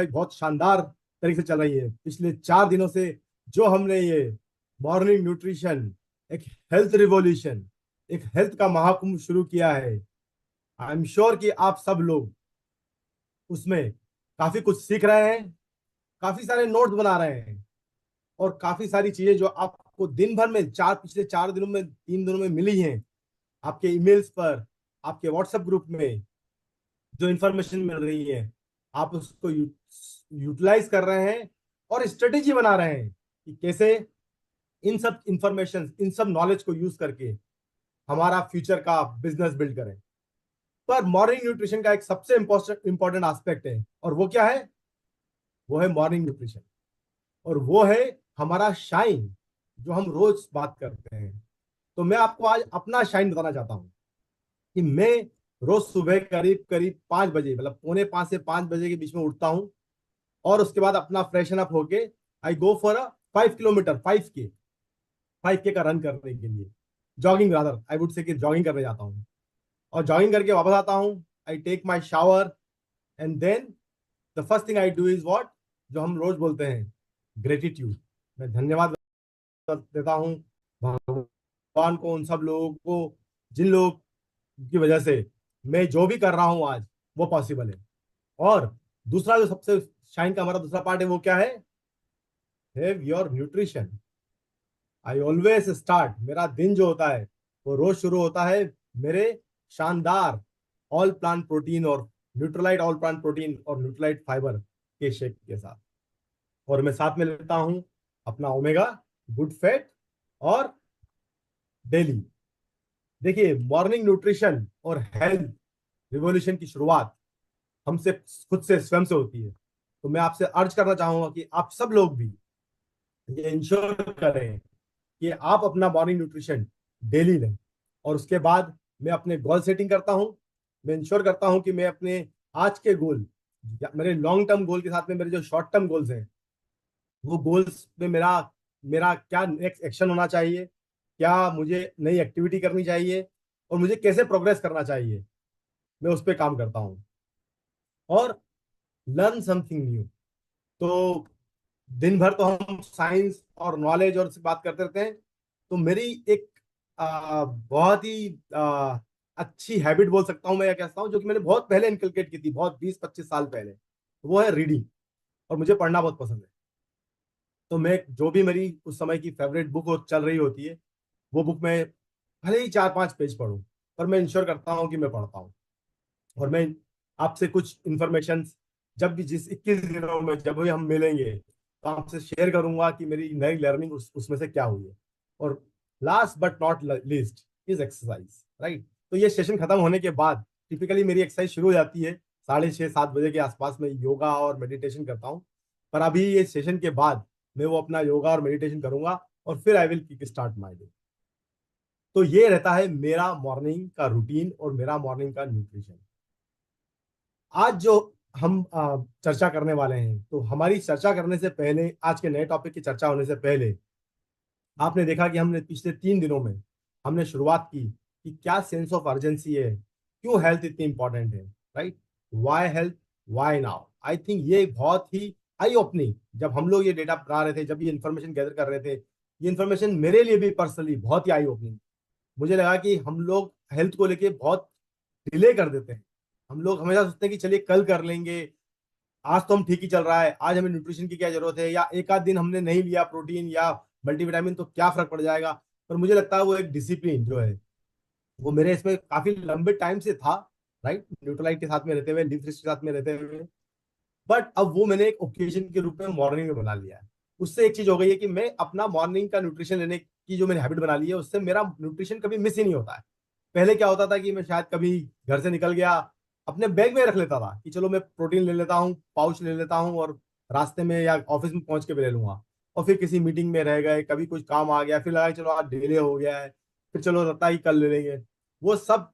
भाई बहुत शानदार तरीके से चल रही है। पिछले 4 दिनों से जो हमने ये मॉर्निंग न्यूट्रिशन, एक हेल्थ रिवॉल्यूशन, एक हेल्थ का महाकुंभ शुरू किया है। आई एम श्योर कि आप सब लोग उसमें काफी कुछ सीख रहे हैं, काफी सारे नोट्स बना रहे हैं, और काफी सारी चीजें जो आपको दिन भर में पिछले 4 दिनों में 3 दिनों में मिली हैं, आपके ईमेल्स पर, आपके व्हाट्सएप ग्रुप में जो इंफॉर्मेशन मिल रही है, आप उसको यूटिलाइज कर रहे हैं और स्ट्रेटेजी बना रहे हैं कि कैसे इन सब इंफॉर्मेशन, इन सब नॉलेज को यूज करके हमारा फ्यूचर का बिजनेस बिल्ड करें। पर मॉर्निंग न्यूट्रिशन का एक सबसे इंपॉर्टेंट एस्पेक्ट है, और वो क्या है? वो है मॉर्निंग न्यूट्रिशन, और वो है हमारा शाइन, जो हम रोज बात करते हैं। तो मैं आपको आज अपना शाइन बताना चाहता हूं कि मैं रोज सुबह करीब करीब 5 बजे, मतलब पौने 5 से 5 बजे के बीच में उठता हूं, और उसके बाद अपना फ्रेशन अप होके आई go for a 5 kilometre, 5K का रन करने के लिए, jogging rather I would say कि जॉगिंग करने जाता हूँ। और जॉगिंग करके वापस आता हूँ, I take my shower, and then the first thing I do is what, जो हम रोज बोलते हैं, ग्रेटिट्यूड। मैं धन्यवाद देता हूँ भगवान को, उन सब लोगों को जिन लोग की वजह से मैं जो भी कर रहा हूं आज वो पॉसिबल है। और दूसरा जो सबसे शाइन का हमारा दूसरा पार्ट है, वो क्या है? Have your nutrition. I always start, मेरा दिन जो होता है वो रोज शुरू होता है मेरे शानदार ऑल प्लांट प्रोटीन और न्यूट्रलाइट ऑल प्लांट प्रोटीन और न्यूट्रलाइट फाइबर के शेक के साथ। और मैं साथ में लेता हूं अपना ओमेगा गुड फैट और डेली। देखिए, मॉर्निंग न्यूट्रिशन और हेल्थ रिवॉल्यूशन की शुरुआत हमसे खुद से, स्वयं से होती है। तो मैं आपसे अर्ज करना चाहूंगा कि आप सब लोग भी ये इंश्योर करें कि आप अपना मॉर्निंग न्यूट्रिशन डेली लें। और उसके बाद मैं अपने गोल सेटिंग करता हूं। मैं इंश्योर करता हूं कि मैं अपने आज के गोल, मेरे लॉन्ग टर्म गोल के साथ में मेरे जो शॉर्ट टर्म गोल्स हैं, वो गोल्स में मेरा मेरा क्या नेक्स्ट एक्शन होना चाहिए, क्या मुझे नई एक्टिविटी करनी चाहिए, और मुझे कैसे प्रोग्रेस करना चाहिए, मैं उस पर काम करता हूँ। और लर्न समथिंग न्यू। तो दिन भर तो हम साइंस और नॉलेज और से बात करते रहते हैं। तो मेरी एक बहुत ही अच्छी हैबिट बोल सकता हूँ मैं, या कहता हूँ, जो कि मैंने बहुत पहले इनकलकेट की थी, बहुत 20-25 साल पहले, वो है रीडिंग। और मुझे पढ़ना बहुत पसंद है। तो मैं जो भी मेरी उस समय की फेवरेट बुक चल रही होती है, वो बुक में भले ही 4-5 पेज पढूं, पर मैं इंश्योर करता हूँ कि मैं पढ़ता हूँ। और मैं आपसे कुछ इंफॉर्मेशन जब भी, जिस 21 दिनों में जब भी हम मिलेंगे, तो आपसे शेयर करूंगा कि मेरी नई लर्निंग उसमें से क्या हुई है। और last but not least is exercise, right? तो ये सेशन खत्म होने के बाद टिपिकली मेरी एक्सरसाइज शुरू हो जाती है 6:30-7 बजे के आसपास में। योगा और मेडिटेशन करता हूँ, पर अभी ये सेशन के बाद मैं वो अपना योगा और मेडिटेशन करूंगा, और फिर I will kick start my day. तो ये रहता है मेरा मॉर्निंग का रूटीन और मेरा मॉर्निंग का न्यूट्रिशन। आज जो हम चर्चा करने वाले हैं, तो हमारी चर्चा करने से पहले, आज के नए टॉपिक की चर्चा होने से पहले, आपने देखा कि हमने पिछले 3 दिनों में हमने शुरुआत की कि क्या सेंस ऑफ अर्जेंसी है, क्यों हेल्थ इतनी इंपॉर्टेंट है, right? Why health, why now. I think ये बहुत ही आई ओपनिंग, जब हम लोग ये डेटा बना रहे थे, जब ये इन्फॉर्मेशन गैदर कर रहे थे, ये इन्फॉर्मेशन मेरे लिए भी पर्सनली बहुत ही आई ओपनिंग। मुझे लगा कि हम लोग हेल्थ को लेके बहुत डिले कर देते हैं। हम लोग हमेशा सोचते हैं कि चलिए कल कर लेंगे, आज तो हम ठीक ही चल रहा है, आज हमें न्यूट्रिशन की क्या जरूरत है, या एक आध दिन हमने नहीं लिया प्रोटीन या मल्टीविटामिन तो क्या फर्क पड़ जाएगा। पर मुझे लगता है वो एक डिसिप्लिन जो है, वो मेरे इसमें काफी लंबे टाइम से था, राइट? न्यूट्रलाइट के साथ में रहते हुए, लीफ फिश के साथ में रहते हुए। बट अब वो मैंने एक ओकेजन के रूप में मॉर्निंग में बना लिया है। उससे एक चीज हो गई है कि मैं अपना मॉर्निंग का न्यूट्रिशन लेने की जो मैंने हैबिट बना ली है, उससे मेरा न्यूट्रिशन कभी मिस ही नहीं होता है। पहले क्या होता था कि मैं शायद कभी घर से निकल गया, अपने बैग में रख लेता था कि चलो मैं प्रोटीन ले लेता हूँ, पाउच ले लेता हूँ, और रास्ते में या ऑफिस में पहुंच के भी ले लूंगा। और फिर किसी मीटिंग में रह गए, कभी कुछ काम आ गया, फिर लगा कि चलो आज डिले हो गया है, फिर चलो लगता ही कल ले लेंगे। वो सब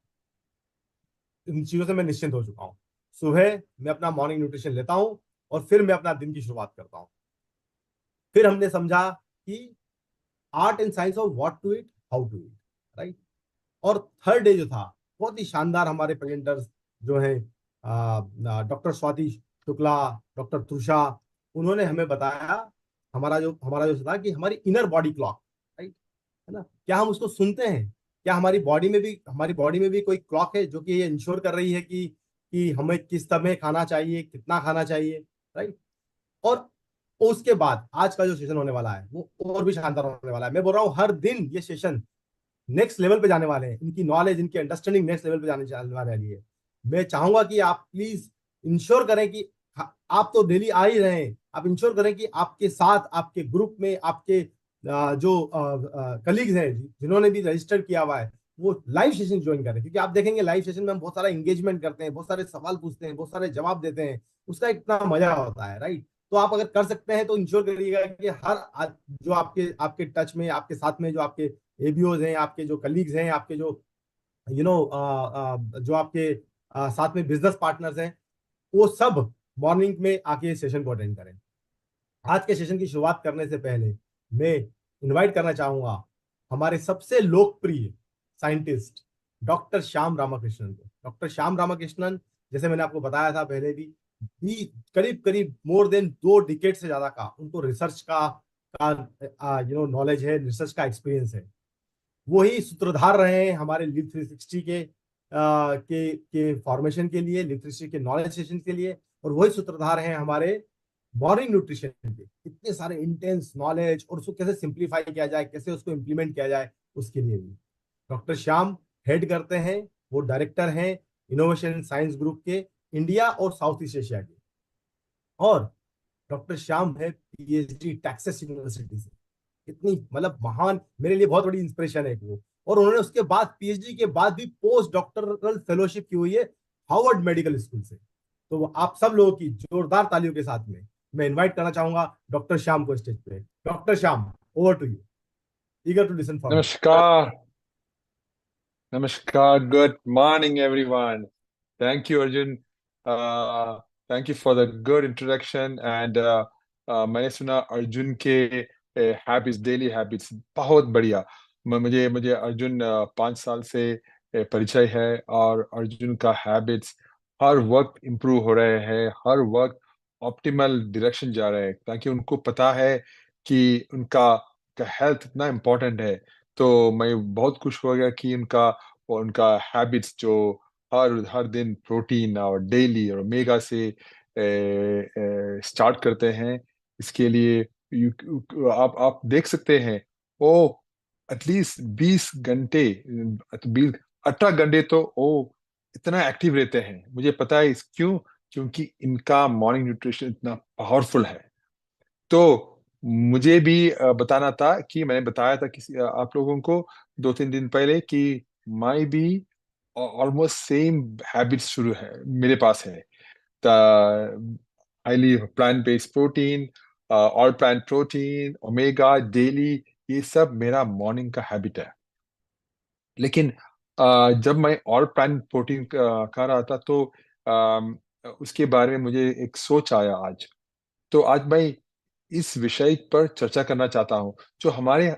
इन चीजों से मैं निश्चिंत हो चुका हूँ। सुबह मैं अपना मॉर्निंग न्यूट्रिशन लेता हूँ, और फिर मैं अपना दिन की शुरुआत करता हूँ। फिर हमने समझा कि art and science of what to eat, how to eat, right? और थर्ड डे जो था, बहुत ही शानदार हमारे प्रेजेंटर्स जो हैं, डॉक्टर स्वाति शुक्ला, डॉक्टर त्रुषा, उन्होंने हमें बताया, हमारा जो था कि हमारी इनर बॉडी क्लॉक, राइट, है ना, क्या हम उसको सुनते हैं? क्या हमारी बॉडी में भी कोई क्लॉक है जो कि ये इंश्योर कर रही है कि हमें किस समय खाना चाहिए, कितना खाना चाहिए, राइट? और उसके बाद आज का जो सेशन होने वाला है वो और भी शानदार होने वाला है। मैं बोल रहा हूँ हर दिन ये सेशन नेक्स्ट लेवल पे जाने वाले हैं, इनकी नॉलेज, इनकी अंडरस्टैंडिंग नेक्स्ट लेवल पे जाने वाली है। मैं चाहूंगा कि आप प्लीज इंश्योर करें कि आप तो डेली आ ही रहे हैं, आप इंश्योर करें कि आपके साथ, आपके ग्रुप में, आपके जो कलीग्स हैं जिन्होंने भी रजिस्टर किया हुआ है, वो लाइव सेशन ज्वाइन करें, क्योंकि आप देखेंगे लाइव सेशन में हम बहुत सारा एंगेजमेंट करते हैं, बहुत सारे सवाल पूछते हैं, बहुत सारे जवाब देते हैं, उसका इतना मजा होता है, राइट? तो आप अगर कर सकते हैं तो इंश्योर करिएगा कि जो आपके आपके टच में, आपके साथ में जो आपके एबीओज हैं, आपके जो कलीग्स हैं, आपके जो जो आपके साथ में बिजनेस पार्टनर्स हैं, वो सब मॉर्निंग में आके सेशन को अटेंड करें। आज के सेशन की शुरुआत करने से पहले मैं इनवाइट करना चाहूंगा हमारे सबसे लोकप्रिय साइंटिस्ट डॉक्टर श्याम रामाकृष्णन को। डॉक्टर श्याम रामाकृष्णन, जैसे मैंने आपको बताया था पहले भी करीब करीब मोर देन 2 डिकेड से ज्यादा का उनको रिसर्च का नॉलेज है, रिसर्च का एक्सपीरियंस है। वही सूत्रधार रहे हैं हमारे लिव 360 के फॉर्मेशन के लिए, लिव 360 के नॉलेज सेशन के लिए, और वही सूत्रधार हैं हमारे मॉर्निंग न्यूट्रिशन के। इतने सारे इंटेंस नॉलेज और उसको कैसे सिंप्लीफाई किया जाए, कैसे उसको इम्प्लीमेंट किया जाए, उसके लिए भी डॉक्टर श्याम हेड करते हैं। वो डायरेक्टर हैं इनोवेशन साइंस ग्रुप के इंडिया और साउथ ईस्ट एशिया के। और डॉक्टर श्याम है पीएचडी टेक्सास यूनिवर्सिटी से। इतनी मतलब महान, मेरे लिए बहुत बड़ी इंस्पिरेशन है वो। और उन्होंने उसके बाद पीएचडी के बाद भी पोस्ट डॉक्टरल फेलोशिप की हुई है हार्वर्ड मेडिकल स्कूल से। तो आप सब लोगों की जोरदार तालियों के साथ में मैं इनवाइट करना चाहूंगा डॉक्टर श्याम को स्टेज पे। Doctor Shyam, over to you, eager to listen from you. Namaskar, Namaskar. Good morning, everyone. Thank you, Arjun. Thank you for the good introduction. And मैंने सुना अर्जुन के हैबिट्स, डेली हैबिट्स बहुत बढ़िया। मुझे मुझे अर्जुन 5 साल से परिचय है, और अर्जुन का हैबिट्स हर वक्त इम्प्रूव हो रहे हैं, हर वक्त ऑप्टिमल डायरेक्शन जा रहे हैं, ताकि उनको पता है कि उनका हेल्थ इतना इम्पोर्टेंट है। तो मैं बहुत खुश हो गया कि उनका हैबिट्स जो हर हर दिन प्रोटीन और डेली और ओमेगा से स्टार्ट करते हैं। इसके लिए आप देख सकते हैं, वो एटलीस्ट 20 घंटे, 20 18 घंटे तो वो इतना एक्टिव रहते हैं। मुझे पता है इस क्यों, क्योंकि इनका मॉर्निंग न्यूट्रिशन इतना पावरफुल है। तो मुझे भी बताना था कि मैंने बताया था किसी आप लोगों को 2-3 दिन पहले कि मैं भी ऑलमोस्ट सेम हैबिट्स शुरू है मेरे पास है। Highly plant based protein, all plant protein, omega daily, ये सब मेरा मॉर्निंग का हैबिट है। लेकिन जब मैं ऑल प्लांट प्रोटीन खा रहा था, तो उसके बारे में मुझे एक सोच आया आज। तो आज मैं इस विषय पर चर्चा करना चाहता हूं, जो हमारे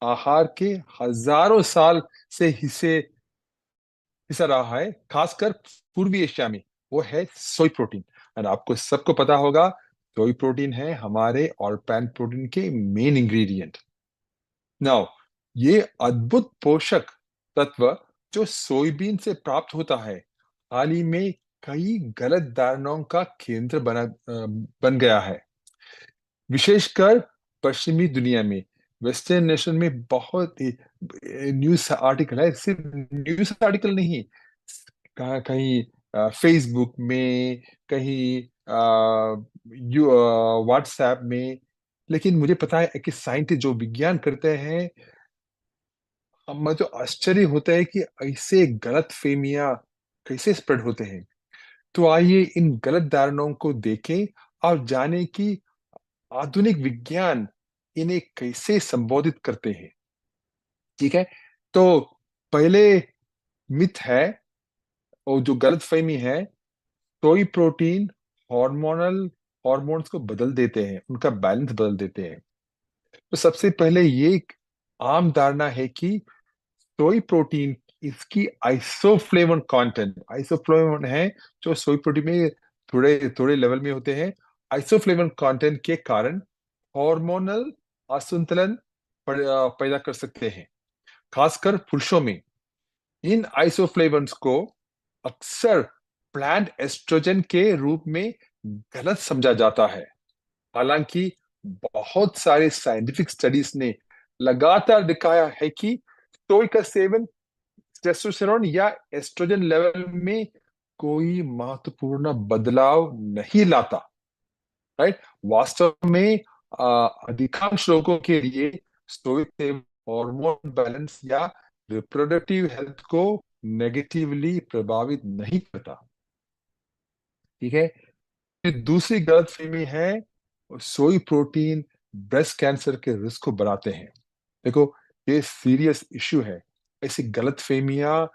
आहार के हजारों साल से हिस्सा रहा है, खासकर पूर्वी एशिया में। वो है सोई प्रोटीन। और आपको सबको पता होगा, सोई प्रोटीन है हमारे ऑल प्लांट प्रोटीन के मेन इंग्रेडिएंट। नाउ, ये अद्भुत पोषक तत्व जो सोयाबीन से प्राप्त होता है, हाल ही में कई गलत धारणाओं का केंद्र बन गया है। विशेषकर पश्चिमी दुनिया में, वेस्टर्न नेशन में बहुत ही न्यूज आर्टिकल है। सिर्फ न्यूज आर्टिकल नहीं, कहीं फेसबुक में, कहीं व्हाट्सएप में। लेकिन मुझे पता है कि साइंटिस्ट जो विज्ञान करते हैं, हमें तो आश्चर्य होता है कि ऐसे गलत फेमिया कैसे स्प्रेड होते हैं। तो आइए इन गलत धारणाओं को देखें और जानें कि आधुनिक विज्ञान इन्हें कैसे संबोधित करते हैं। ठीक है। तो पहले मिथ है, और जो गलतफहमी है, सोई प्रोटीन हार्मोनल हार्मोन्स को बदल देते हैं, उनका बैलेंस बदल देते हैं। तो सबसे पहले ये एक आम धारणा है कि सोई प्रोटीन, इसकी आइसोफ्लेवन कंटेंट, आइसोफ्लेवन है जो सोई प्रोटीन में थोड़े थोड़े लेवल में होते हैं, आइसोफ्लेवन कंटेंट के कारण हार्मोनल असंतुलन पैदा कर सकते हैं, खासकर पुरुषों में। इन आइसोफ्लेवन्स को अक्सर प्लांट एस्ट्रोजन के रूप में गलत समझा जाता है। हालांकि बहुत सारे साइंटिफिक स्टडीज ने लगातार दिखाया है कि सोई का सेवन टेस्टोस्टेरोन या एस्ट्रोजन लेवल में कोई महत्वपूर्ण बदलाव नहीं लाता। राइट, वास्तव में अधिकांश लोगों के लिए सोई सेवन हार्मोन बैलेंस या रिप्रोडक्टिव हेल्थ को नेगेटिवली प्रभावित नहीं करता। ठीक है। फिर दूसरी गलतफहमी है, सोई प्रोटीन ब्रेस्ट कैंसर के रिस्क को बढ़ाते हैं। देखो, ये सीरियस इशू है। ऐसी गलतफहमियां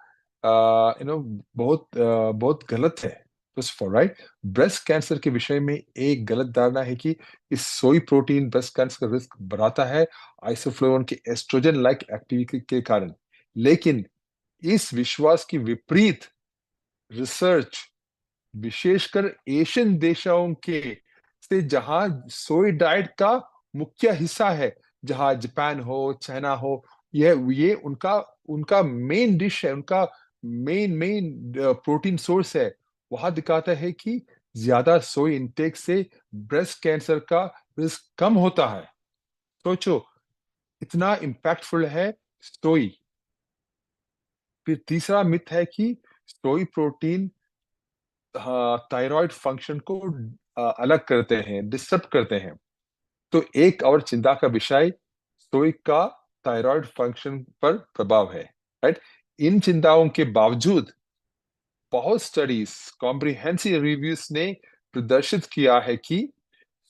बहुत गलत है। First of all, right, breast cancer के विषय में एक गलत धारणा है कि इस सोई प्रोटीन ब्रेस्ट कैंसर का रिस्क बढ़ाता है आइसोफ्लेवोन के एस्ट्रोजन लाइक एक्टिविटी के कारण। लेकिन इस विश्वास की विपरीत रिसर्च, विशेषकर एशियन देशों के से जहां सोई डाइट का मुख्य हिस्सा है, जहां जापान हो, चाइना हो, ये उनका उनका मेन डिश है, उनका मेन मेन प्रोटीन सोर्स है, वहां दिखाता है कि ज्यादा सोई इंटेक से ब्रेस्ट कैंसर का रिस्क कम होता है। सोचो, इतना इम्पैक्टफुल है सोई। फिर तीसरा मिथ है कि सोई प्रोटीन थायराइड फंक्शन को अलग करते हैं, डिस्टर्ब करते हैं। तो एक और चिंता का विषय सोई का थायराइड फंक्शन पर प्रभाव है। राइट, इन चिंताओं के बावजूद बहुत स्टडीज, कॉम्प्रिहेंसिव रिव्यूज ने प्रदर्शित किया है कि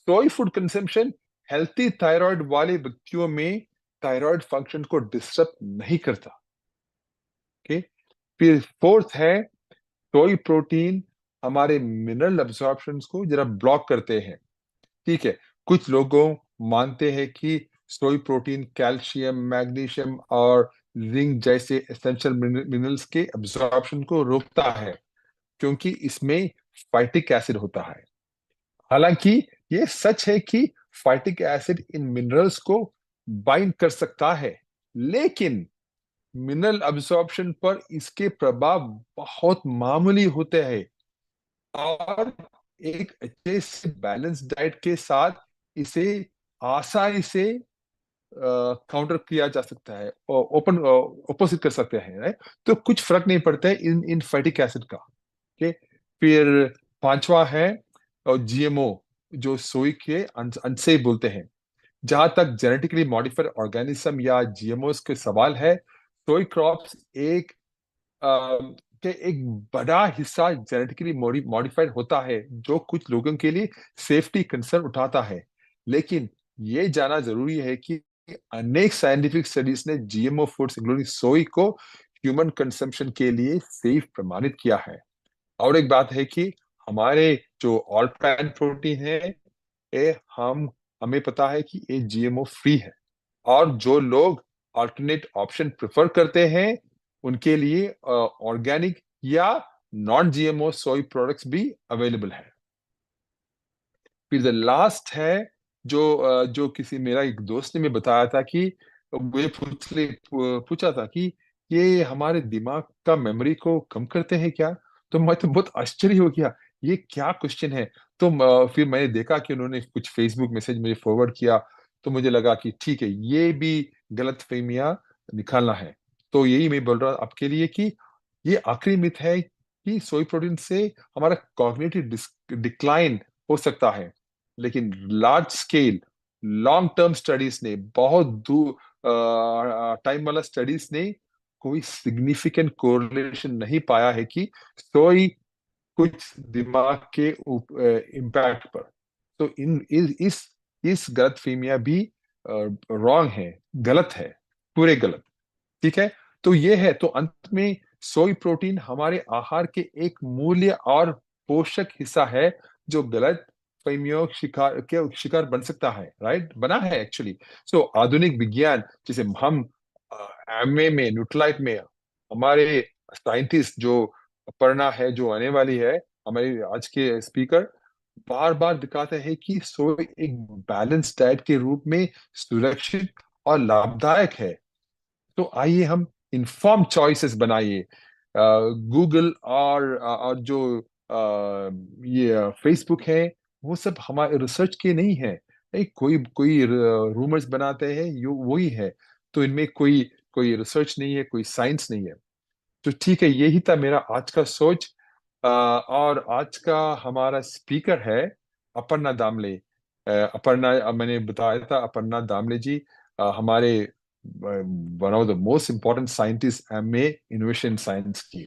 सोई फूड कंजम्पशन हेल्थी थायराइड वाले व्यक्तियों में थायराइड फंक्शन को डिस्टर्ब नहीं करता। ओके। फिर फोर्थ है, सोई प्रोटीन हमारे मिनरल अब्जॉर्प्शन को जरा ब्लॉक करते हैं। ठीक है, कुछ लोगों मानते हैं कि सोई प्रोटीन कैल्शियम, मैग्नीशियम और जिंक जैसे एसेंशियल मिनरल्स के अब्जॉर्प्शन को रोकता है, क्योंकि इसमें फाइटिक एसिड होता है। हालांकि ये सच है कि फाइटिक एसिड इन मिनरल्स को बाइंड कर सकता है, लेकिन मिनरल अब्जॉर्प्शन पर इसके प्रभाव बहुत मामूली होते हैं। और एक अच्छे से बैलेंस डाइट के साथ इसे आसानी से काउंटर किया जा सकता है, ओपन ऑपोजिट कर सकते हैं, right? तो कुछ फर्क नहीं पड़ता है इन इन फैटिक एसिड का। ओके। फिर पांचवा है जीएमओ, जो सोई के अनसेफ बोलते हैं। जहां तक जेनेटिकली मॉडिफाइड ऑर्गेनिज्म या जीएमओस के सवाल है, सोई क्रॉप्स के एक बड़ा हिस्सा जेनेटिकली मॉडिफाइड होता है, जो कुछ लोगों के लिए सेफ्टी कंसर्न उठाता है। लेकिन ये जानना जरूरी है कि अनेक साइंटिफिक स्टडीज ने जीएमओ फूड्स इंक्लूडिंग सोई को ह्यूमन कंजम्पशन के लिए सेफ प्रमाणित किया है। और एक बात है कि हमारे जो ऑल प्लांट प्रोटीन है, ये हमें पता है कि ये जीएमओ फ्री है। और जो लोग अल्टरनेट ऑप्शन प्रेफर करते हैं, उनके लिए ऑर्गेनिक या नॉन जीएमओ सोई प्रोडक्ट्स भी अवेलेबल है। फिर द लास्ट है, जो किसी मेरा एक दोस्त ने मैं बताया था कि मुझे पूछा था कि ये हमारे दिमाग का मेमोरी को कम करते हैं क्या। तो मैं तो बहुत आश्चर्य हो गया, ये क्या क्वेश्चन है। तो फिर मैंने देखा कि उन्होंने कुछ फेसबुक मैसेज मुझे फॉरवर्ड किया, तो मुझे लगा कि ठीक है, ये भी गलत फहमियां निकालना है। तो यही मैं बोल रहा हूँ आपके लिए कि ये आखिरी मिथ है कि सोई प्रोटीन से हमारा कॉग्निटिव डिक्लाइन हो सकता है। लेकिन large scale long term studies ने, बहुत दूर टाइम वाला स्टडीज ने कोई सिग्निफिकेंट कोरिलेशन नहीं पाया है कि सोई कुछ दिमाग के इम्पैक्ट पर। तो इस गलतफहमियां भी रॉन्ग है, गलत है, पूरे गलत। ठीक है। तो ये है, तो अंत में सोई प्रोटीन हमारे आहार के एक मूल्य और पोषक हिस्सा है, जो गलत फहमियों शिकार बन सकता है, राइट, बना है एक्चुअली। सो आधुनिक विज्ञान, जैसे हम एमए में, न्यूट्रलाइट में, हमारे साइंटिस्ट जो पढ़ना है, जो आने वाली है, हमारे आज के स्पीकर बार बार दिखाते हैं कि सोया एक बैलेंस डाइट के रूप में सुरक्षित और लाभदायक है। तो आइए हम इन्फॉर्म चॉइसेस बनाइए। गूगल और जो ये फेसबुक है, वो सब हमारे रिसर्च के नहीं है। कोई कोई रूमर्स बनाते हैं, यो वही है। तो इनमें कोई कोई रिसर्च नहीं है, कोई साइंस नहीं है। तो ठीक है, यही था मेरा आज का सोच। और आज का हमारा स्पीकर है अपर्णा दामले। अपर्णा, मैंने बताया था, अपर्णा दामले जी हमारे one of the most important scientist में इनोवेशन साइंस की।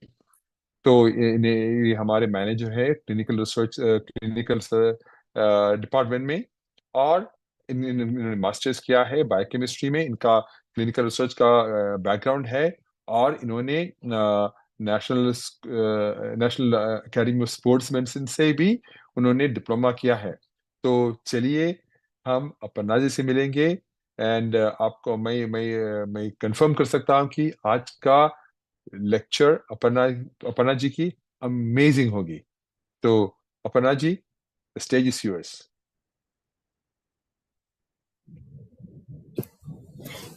तो ये हमारे मैनेजर है क्लिनिकल रिसर्च, क्लिनिकल डिपार्टमेंट में। और इन्होंने मास्टर्स किया है बायोकेमिस्ट्री में, इनका क्लिनिकल रिसर्च का बैकग्राउंड है। और इन्होंने national national academy of sports medicine से भी उन्होंने डिप्लोमा किया है। तो चलिए हम अपर्णा जी से मिलेंगे। एंड आपको मैं कंफर्म कर सकता हूँ कि आज का लेक्चर अपर्णा अपर्णा जी की अमेजिंग होगी। तो Aparna ji, the stage is yours.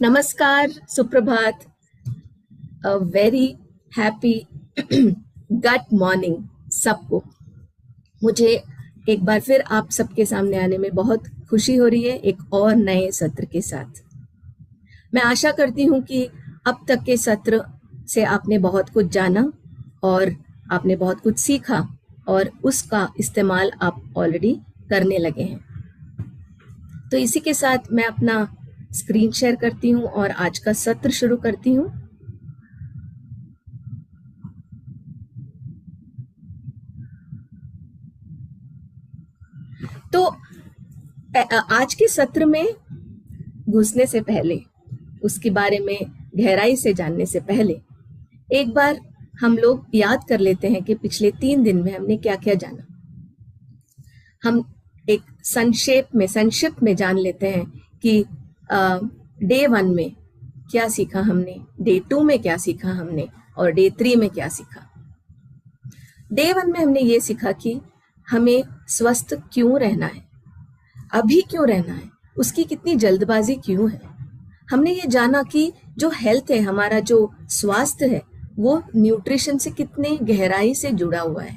नमस्कार, सुप्रभात, a very happy gut morning सबको। मुझे एक बार फिर आप सबके सामने आने में बहुत खुशी हो रही है, एक और नए सत्र के साथ। मैं आशा करती हूँ कि अब तक के सत्र से आपने बहुत कुछ जाना और आपने बहुत कुछ सीखा और उसका इस्तेमाल आप ऑलरेडी करने लगे हैं। तो इसी के साथ मैं अपना स्क्रीन शेयर करती हूँ और आज का सत्र शुरू करती हूँ। तो आज के सत्र में घुसने से पहले, उसके बारे में गहराई से जानने से पहले, एक बार हम लोग याद कर लेते हैं कि पिछले 3 दिन में हमने क्या क्या जाना। हम एक संक्षिप्त में जान लेते हैं कि डे 1 में क्या सीखा हमने, डे 2 में क्या सीखा हमने और डे 3 में क्या सीखा। डे 1 में हमने ये सीखा कि हमें स्वस्थ क्यों रहना है, अभी क्यों रहना है, उसकी कितनी जल्दबाजी क्यों है। हमने ये जाना कि जो हेल्थ है, हमारा जो स्वास्थ्य है, वो न्यूट्रिशन से कितने गहराई से जुड़ा हुआ है।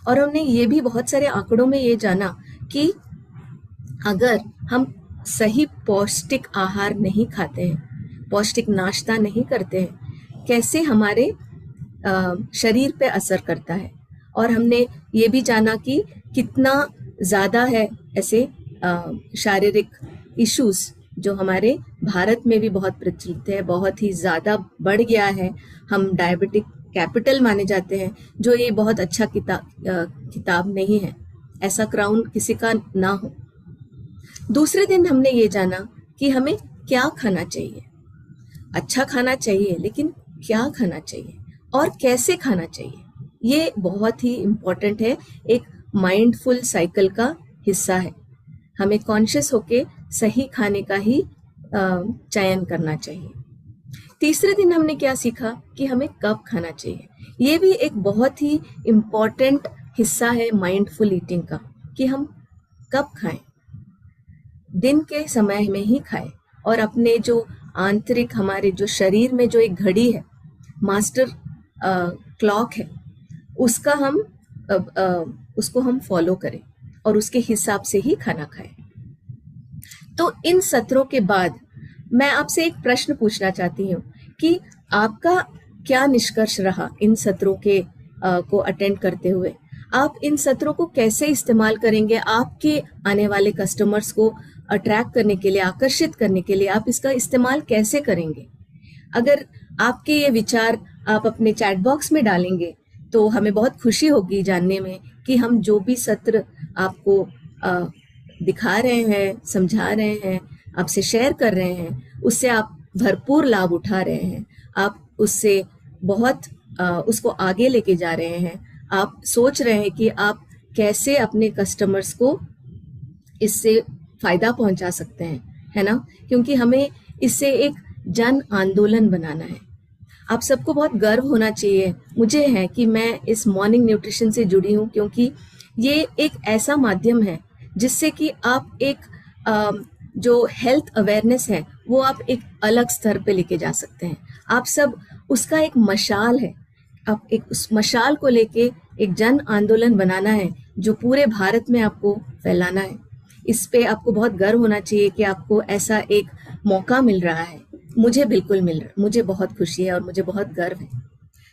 और हमने ये भी बहुत सारे आंकड़ों में ये जाना कि अगर हम सही पौष्टिक आहार नहीं खाते हैं, पौष्टिक नाश्ता नहीं करते हैं, कैसे हमारे शरीर पे असर करता है। और हमने ये भी जाना कि कितना ज़्यादा है ऐसे शारीरिक इश्यूज जो हमारे भारत में भी बहुत प्रचलित है, बहुत ही ज़्यादा बढ़ गया है। हम डायबिटिक कैपिटल माने जाते हैं, जो ये बहुत अच्छा किताब नहीं है, ऐसा क्राउन किसी का ना हो। दूसरे दिन हमने ये जाना कि हमें क्या खाना चाहिए। अच्छा खाना चाहिए, लेकिन क्या खाना चाहिए और कैसे खाना चाहिए, ये बहुत ही इम्पोर्टेंट है, एक माइंडफुल साइकिल का हिस्सा है। हमें कॉन्शियस होके सही खाने का ही चयन करना चाहिए। तीसरे दिन हमने क्या सीखा कि हमें कब खाना चाहिए। ये भी एक बहुत ही इम्पोर्टेंट हिस्सा है माइंडफुल ईटिंग का, कि हम कब खाएं, दिन के समय में ही खाएं। और अपने जो आंतरिक, हमारे जो शरीर में जो एक घड़ी है, मास्टर क्लॉक है, उसका हम उसको हम फॉलो करें और उसके हिसाब से ही खाना खाएं। तो इन सत्रों के बाद मैं आपसे एक प्रश्न पूछना चाहती हूँ कि आपका क्या निष्कर्ष रहा इन सत्रों के को अटेंड करते हुए। आप इन सत्रों को कैसे इस्तेमाल करेंगे आपके आने वाले कस्टमर्स को अट्रैक्ट करने के लिए, आकर्षित करने के लिए, आप इसका इस्तेमाल कैसे करेंगे। अगर आपके ये विचार आप अपने चैट बॉक्स में डालेंगे तो हमें बहुत खुशी होगी जानने में कि हम जो भी सत्र आपको दिखा रहे हैं, समझा रहे हैं, आपसे शेयर कर रहे हैं, उससे आप भरपूर लाभ उठा रहे हैं, आप उससे बहुत उसको आगे लेके जा रहे हैं। आप सोच रहे हैं कि आप कैसे अपने कस्टमर्स को इससे फायदा पहुंचा सकते हैं, है ना। क्योंकि हमें इससे एक जन आंदोलन बनाना है। आप सबको बहुत गर्व होना चाहिए, मुझे है कि मैं इस मॉर्निंग न्यूट्रिशन से जुड़ी हूँ, क्योंकि ये एक ऐसा माध्यम है जिससे कि आप एक जो हेल्थ अवेयरनेस है वो आप एक अलग स्तर पे लेके जा सकते हैं। आप सब उसका एक मशाल है, आप एक उस मशाल को लेके एक जन आंदोलन बनाना है जो पूरे भारत में आपको फैलाना है। इस पे आपको बहुत गर्व होना चाहिए कि आपको ऐसा एक मौका मिल रहा है। मुझे बिल्कुल मिल रहा, मुझे बहुत खुशी है और मुझे बहुत गर्व है।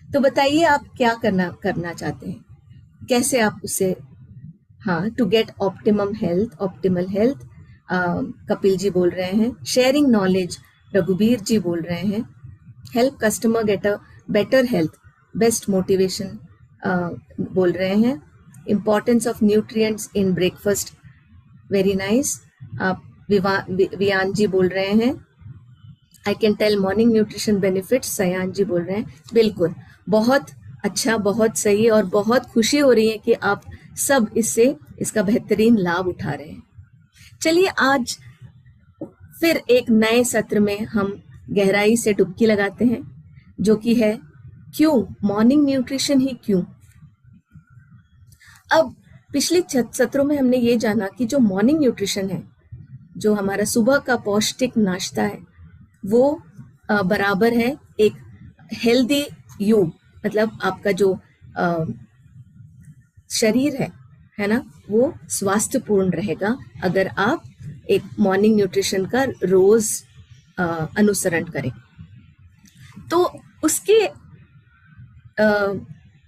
तो बताइए आप क्या करना चाहते हैं, कैसे आप उसे, हाँ, to get optimal health, Kapil ji बोल रहे हैं। शेयरिंग नॉलेज, रघुबीर जी बोल रहे हैं। Help customer get a better health, best motivation बोल रहे हैं। Importance of nutrients in breakfast, very nice. आप वियान जी बोल रहे हैं। I can tell morning nutrition benefits, Sayan ji बोल रहे हैं। बिल्कुल, बहुत अच्छा, बहुत सही, और बहुत खुशी हो रही है कि आप सब इसका बेहतरीन लाभ उठा रहे हैं। चलिए आज फिर एक नए सत्र में हम गहराई से डुबकी लगाते हैं, जो कि है क्यों मॉर्निंग न्यूट्रिशन ही क्यों। अब पिछले सत्रों में हमने ये जाना कि जो मॉर्निंग न्यूट्रिशन है, जो हमारा सुबह का पौष्टिक नाश्ता है, वो बराबर है एक हेल्दी यू, मतलब आपका जो शरीर है ना, वो स्वास्थ्यपूर्ण रहेगा अगर आप एक मॉर्निंग न्यूट्रिशन का रोज अनुसरण करें। तो उसके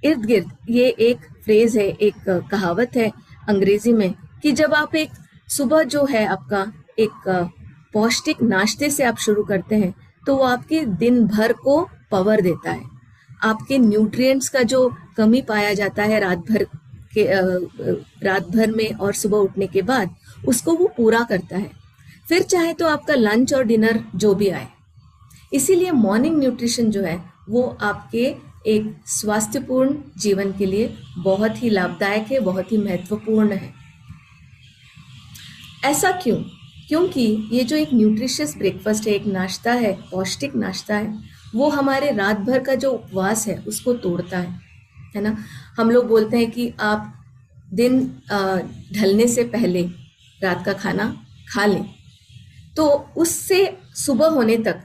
इर्द गिर्द ये एक फ्रेज है, एक कहावत है अंग्रेजी में, कि जब आप एक सुबह जो है आपका एक पौष्टिक नाश्ते से आप शुरू करते हैं तो वो आपके दिन भर को पावर देता है। आपके न्यूट्रिएंट्स का जो कमी पाया जाता है रात भर में और सुबह उठने के बाद, उसको वो पूरा करता है, फिर चाहे तो आपका लंच और डिनर जो भी आए। इसीलिए मॉर्निंग न्यूट्रिशन जो है वो आपके एक स्वास्थ्यपूर्ण जीवन के लिए बहुत ही लाभदायक है, बहुत ही महत्वपूर्ण है। ऐसा क्यों? क्योंकि ये जो एक न्यूट्रिशियस ब्रेकफास्ट है, एक नाश्ता है, पौष्टिक नाश्ता है, वो हमारे रात भर का जो उपवास है उसको तोड़ता है ना। हम लोग बोलते हैं कि आप दिन ढलने से पहले रात का खाना खा लें, तो उससे सुबह होने तक,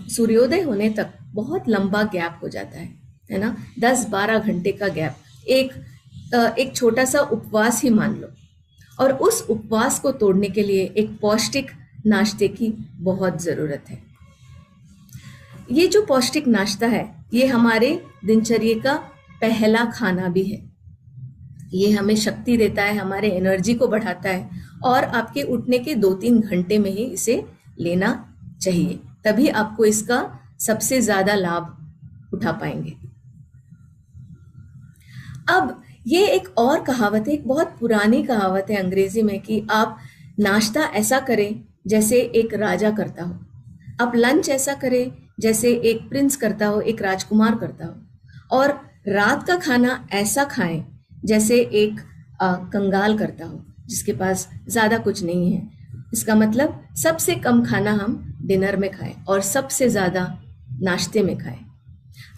सूर्योदय होने तक बहुत लंबा गैप हो जाता है ना, 10-12 घंटे का गैप। एक छोटा सा उपवास ही मान लो, और उस उपवास को तोड़ने के लिए एक पौष्टिक नाश्ते की बहुत ज़रूरत है। ये जो पौष्टिक नाश्ता है ये हमारे दिनचर्या का पहला खाना भी है। ये हमें शक्ति देता है, हमारे एनर्जी को बढ़ाता है, और आपके उठने के 2-3 घंटे में ही इसे लेना चाहिए, तभी आपको इसका सबसे ज़्यादा लाभ उठा पाएंगे। अब ये एक और कहावत है, एक बहुत पुरानी कहावत है अंग्रेजी में, कि आप नाश्ता ऐसा करें जैसे एक राजा करता हो, आप लंच ऐसा करें जैसे एक प्रिंस करता हो, एक राजकुमार करता हो, और रात का खाना ऐसा खाएं जैसे एक कंगाल करता हो, जिसके पास ज़्यादा कुछ नहीं है। इसका मतलब सबसे कम खाना हम डिनर में खाएं और सबसे ज़्यादा नाश्ते में खाएं।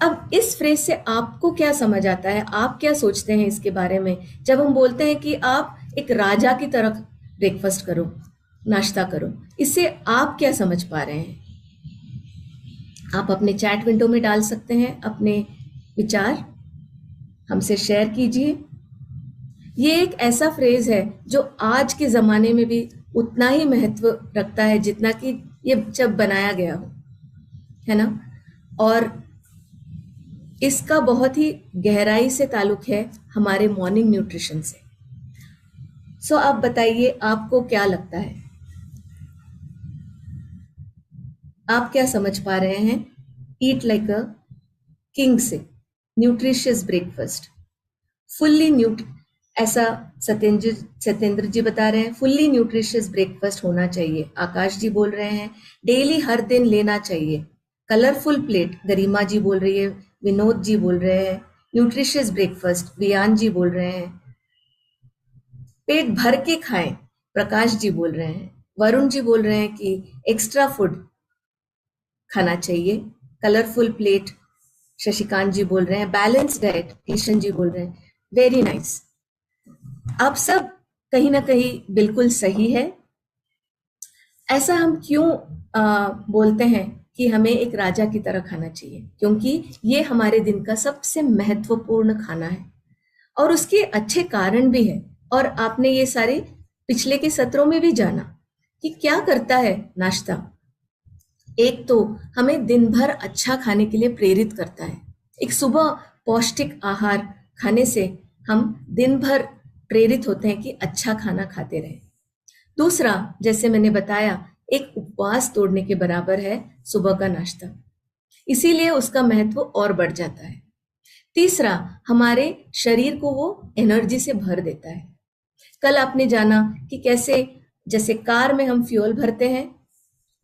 अब इस फ्रेज से आपको क्या समझ आता है, आप क्या सोचते हैं इसके बारे में, जब हम बोलते हैं कि आप एक राजा की तरह ब्रेकफास्ट करो, नाश्ता करो, इससे आप क्या समझ पा रहे हैं? आप अपने चैट विंडो में डाल सकते हैं अपने विचार, हमसे शेयर कीजिए। ये एक ऐसा फ्रेज है जो आज के ज़माने में भी उतना ही महत्व रखता है जितना कि ये जब बनाया गया हो, है ना, और इसका बहुत ही गहराई से ताल्लुक है हमारे मॉर्निंग न्यूट्रिशन से। सो आप बताइए, आपको क्या लगता है, आप क्या समझ पा रहे हैं ईट लाइक अ किंग से न्यूट्रिशियस ब्रेकफास्ट, फुल्ली ऐसा सत्येंद्र जी बता रहे हैं, फुल्ली न्यूट्रिशियस ब्रेकफास्ट होना चाहिए। आकाश जी बोल रहे हैं डेली हर दिन लेना चाहिए। कलरफुल प्लेट, गरिमा जी बोल रही है, विनोद जी बोल रहे हैं न्यूट्रिशियस ब्रेकफास्ट, वियान जी बोल रहे हैं पेट भर के खाएं, प्रकाश जी बोल रहे हैं, वरुण जी बोल रहे हैं कि एक्स्ट्रा फूड खाना चाहिए, कलरफुल प्लेट शशिकांत जी बोल रहे हैं, बैलेंस डाइट किशन जी बोल रहे हैं, वेरी नाइस। आप सब कहीं ना कहीं बिल्कुल सही है। ऐसा हम क्यों बोलते हैं कि हमें एक राजा की तरह खाना चाहिए? क्योंकि ये हमारे दिन का सबसे महत्वपूर्ण खाना है और उसके अच्छे कारण भी है। और आपने ये सारे पिछले के सत्रों में भी जाना कि क्या करता है नाश्ता। एक तो हमें दिन भर अच्छा खाने के लिए प्रेरित करता है। एक सुबह पौष्टिक आहार खाने से हम दिन भर प्रेरित होते हैं कि अच्छा खाना खाते रहें। दूसरा, जैसे मैंने बताया, एक उपवास तोड़ने के बराबर है सुबह का नाश्ता, इसीलिए उसका महत्व और बढ़ जाता है। तीसरा, हमारे शरीर को वो एनर्जी से भर देता है। कल आपने जाना कि कैसे जैसे कार में हम फ्यूल भरते हैं,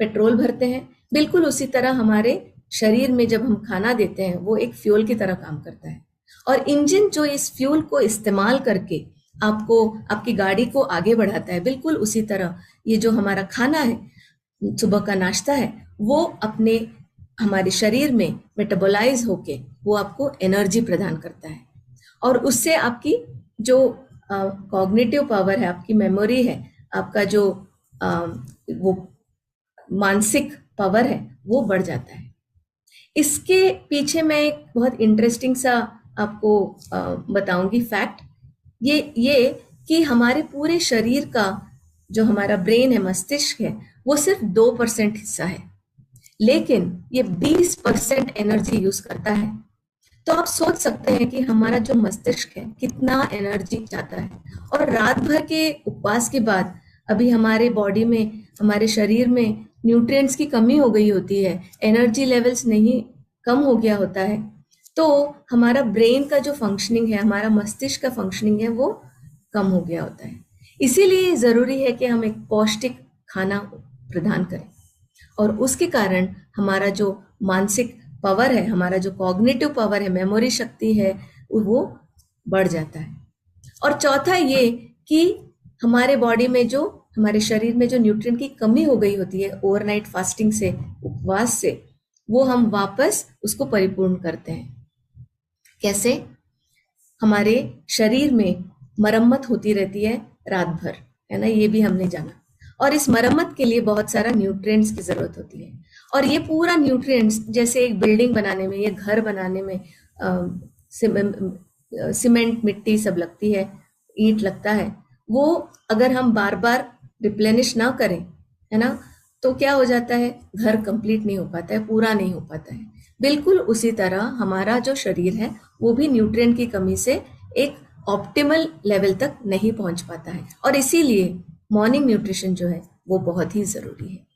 पेट्रोल भरते हैं, बिल्कुल उसी तरह हमारे शरीर में जब हम खाना देते हैं वो एक फ्यूल की तरह काम करता है। और इंजन जो इस फ्यूल को इस्तेमाल करके आपको आपकी गाड़ी को आगे बढ़ाता है, बिल्कुल उसी तरह ये जो हमारा खाना है, सुबह का नाश्ता है, वो अपने हमारे शरीर में मेटाबोलाइज होके वो आपको एनर्जी प्रदान करता है। और उससे आपकी जो कॉग्निटिव पावर है, आपकी मेमोरी है, आपका जो वो मानसिक पावर है, वो बढ़ जाता है। इसके पीछे मैं एक बहुत इंटरेस्टिंग सा आपको बताऊंगी फैक्ट। ये कि हमारे पूरे शरीर का जो हमारा ब्रेन है, मस्तिष्क है, वो सिर्फ 2% हिस्सा है, लेकिन ये 20% एनर्जी यूज करता है। तो आप सोच सकते हैं कि हमारा जो मस्तिष्क है कितना एनर्जी चाहता है। और रात भर के उपवास के बाद अभी हमारे बॉडी में, हमारे शरीर में न्यूट्रिएंट्स की कमी हो गई होती है, एनर्जी लेवल्स नहीं, कम हो गया होता है, तो हमारा ब्रेन का जो फंक्शनिंग है, हमारा मस्तिष्क का फंक्शनिंग है, वो कम हो गया होता है। इसीलिए जरूरी है कि हम एक पौष्टिक खाना प्रदान करें और उसके कारण हमारा जो मानसिक पावर है, हमारा जो कॉग्निटिव पावर है, मेमोरी शक्ति है, वो बढ़ जाता है। और चौथा ये कि हमारे बॉडी में जो, हमारे शरीर में जो न्यूट्रिएंट की कमी हो गई होती है ओवरनाइट फास्टिंग से, उपवास से, वो हम वापस उसको परिपूर्ण करते हैं। कैसे? हमारे शरीर में मरम्मत होती रहती है रात भर, है ना, ये भी हमने जाना। और इस मरम्मत के लिए बहुत सारा न्यूट्रिएंट्स की जरूरत होती है। और ये पूरा न्यूट्रिएंट्स, जैसे एक बिल्डिंग बनाने में, ये घर बनाने में सीमेंट, मिट्टी सब लगती है, ईंट लगता है, वो अगर हम बार बार रिप्लेनिश ना करें, है ना, तो क्या हो जाता है, घर कंप्लीट नहीं हो पाता है, पूरा नहीं हो पाता है। बिल्कुल उसी तरह हमारा जो शरीर है वो भी न्यूट्रिएंट की कमी से एक ऑप्टिमल लेवल तक नहीं पहुंच पाता है। और इसीलिए मॉर्निंग न्यूट्रिशन जो है वो बहुत ही जरूरी है।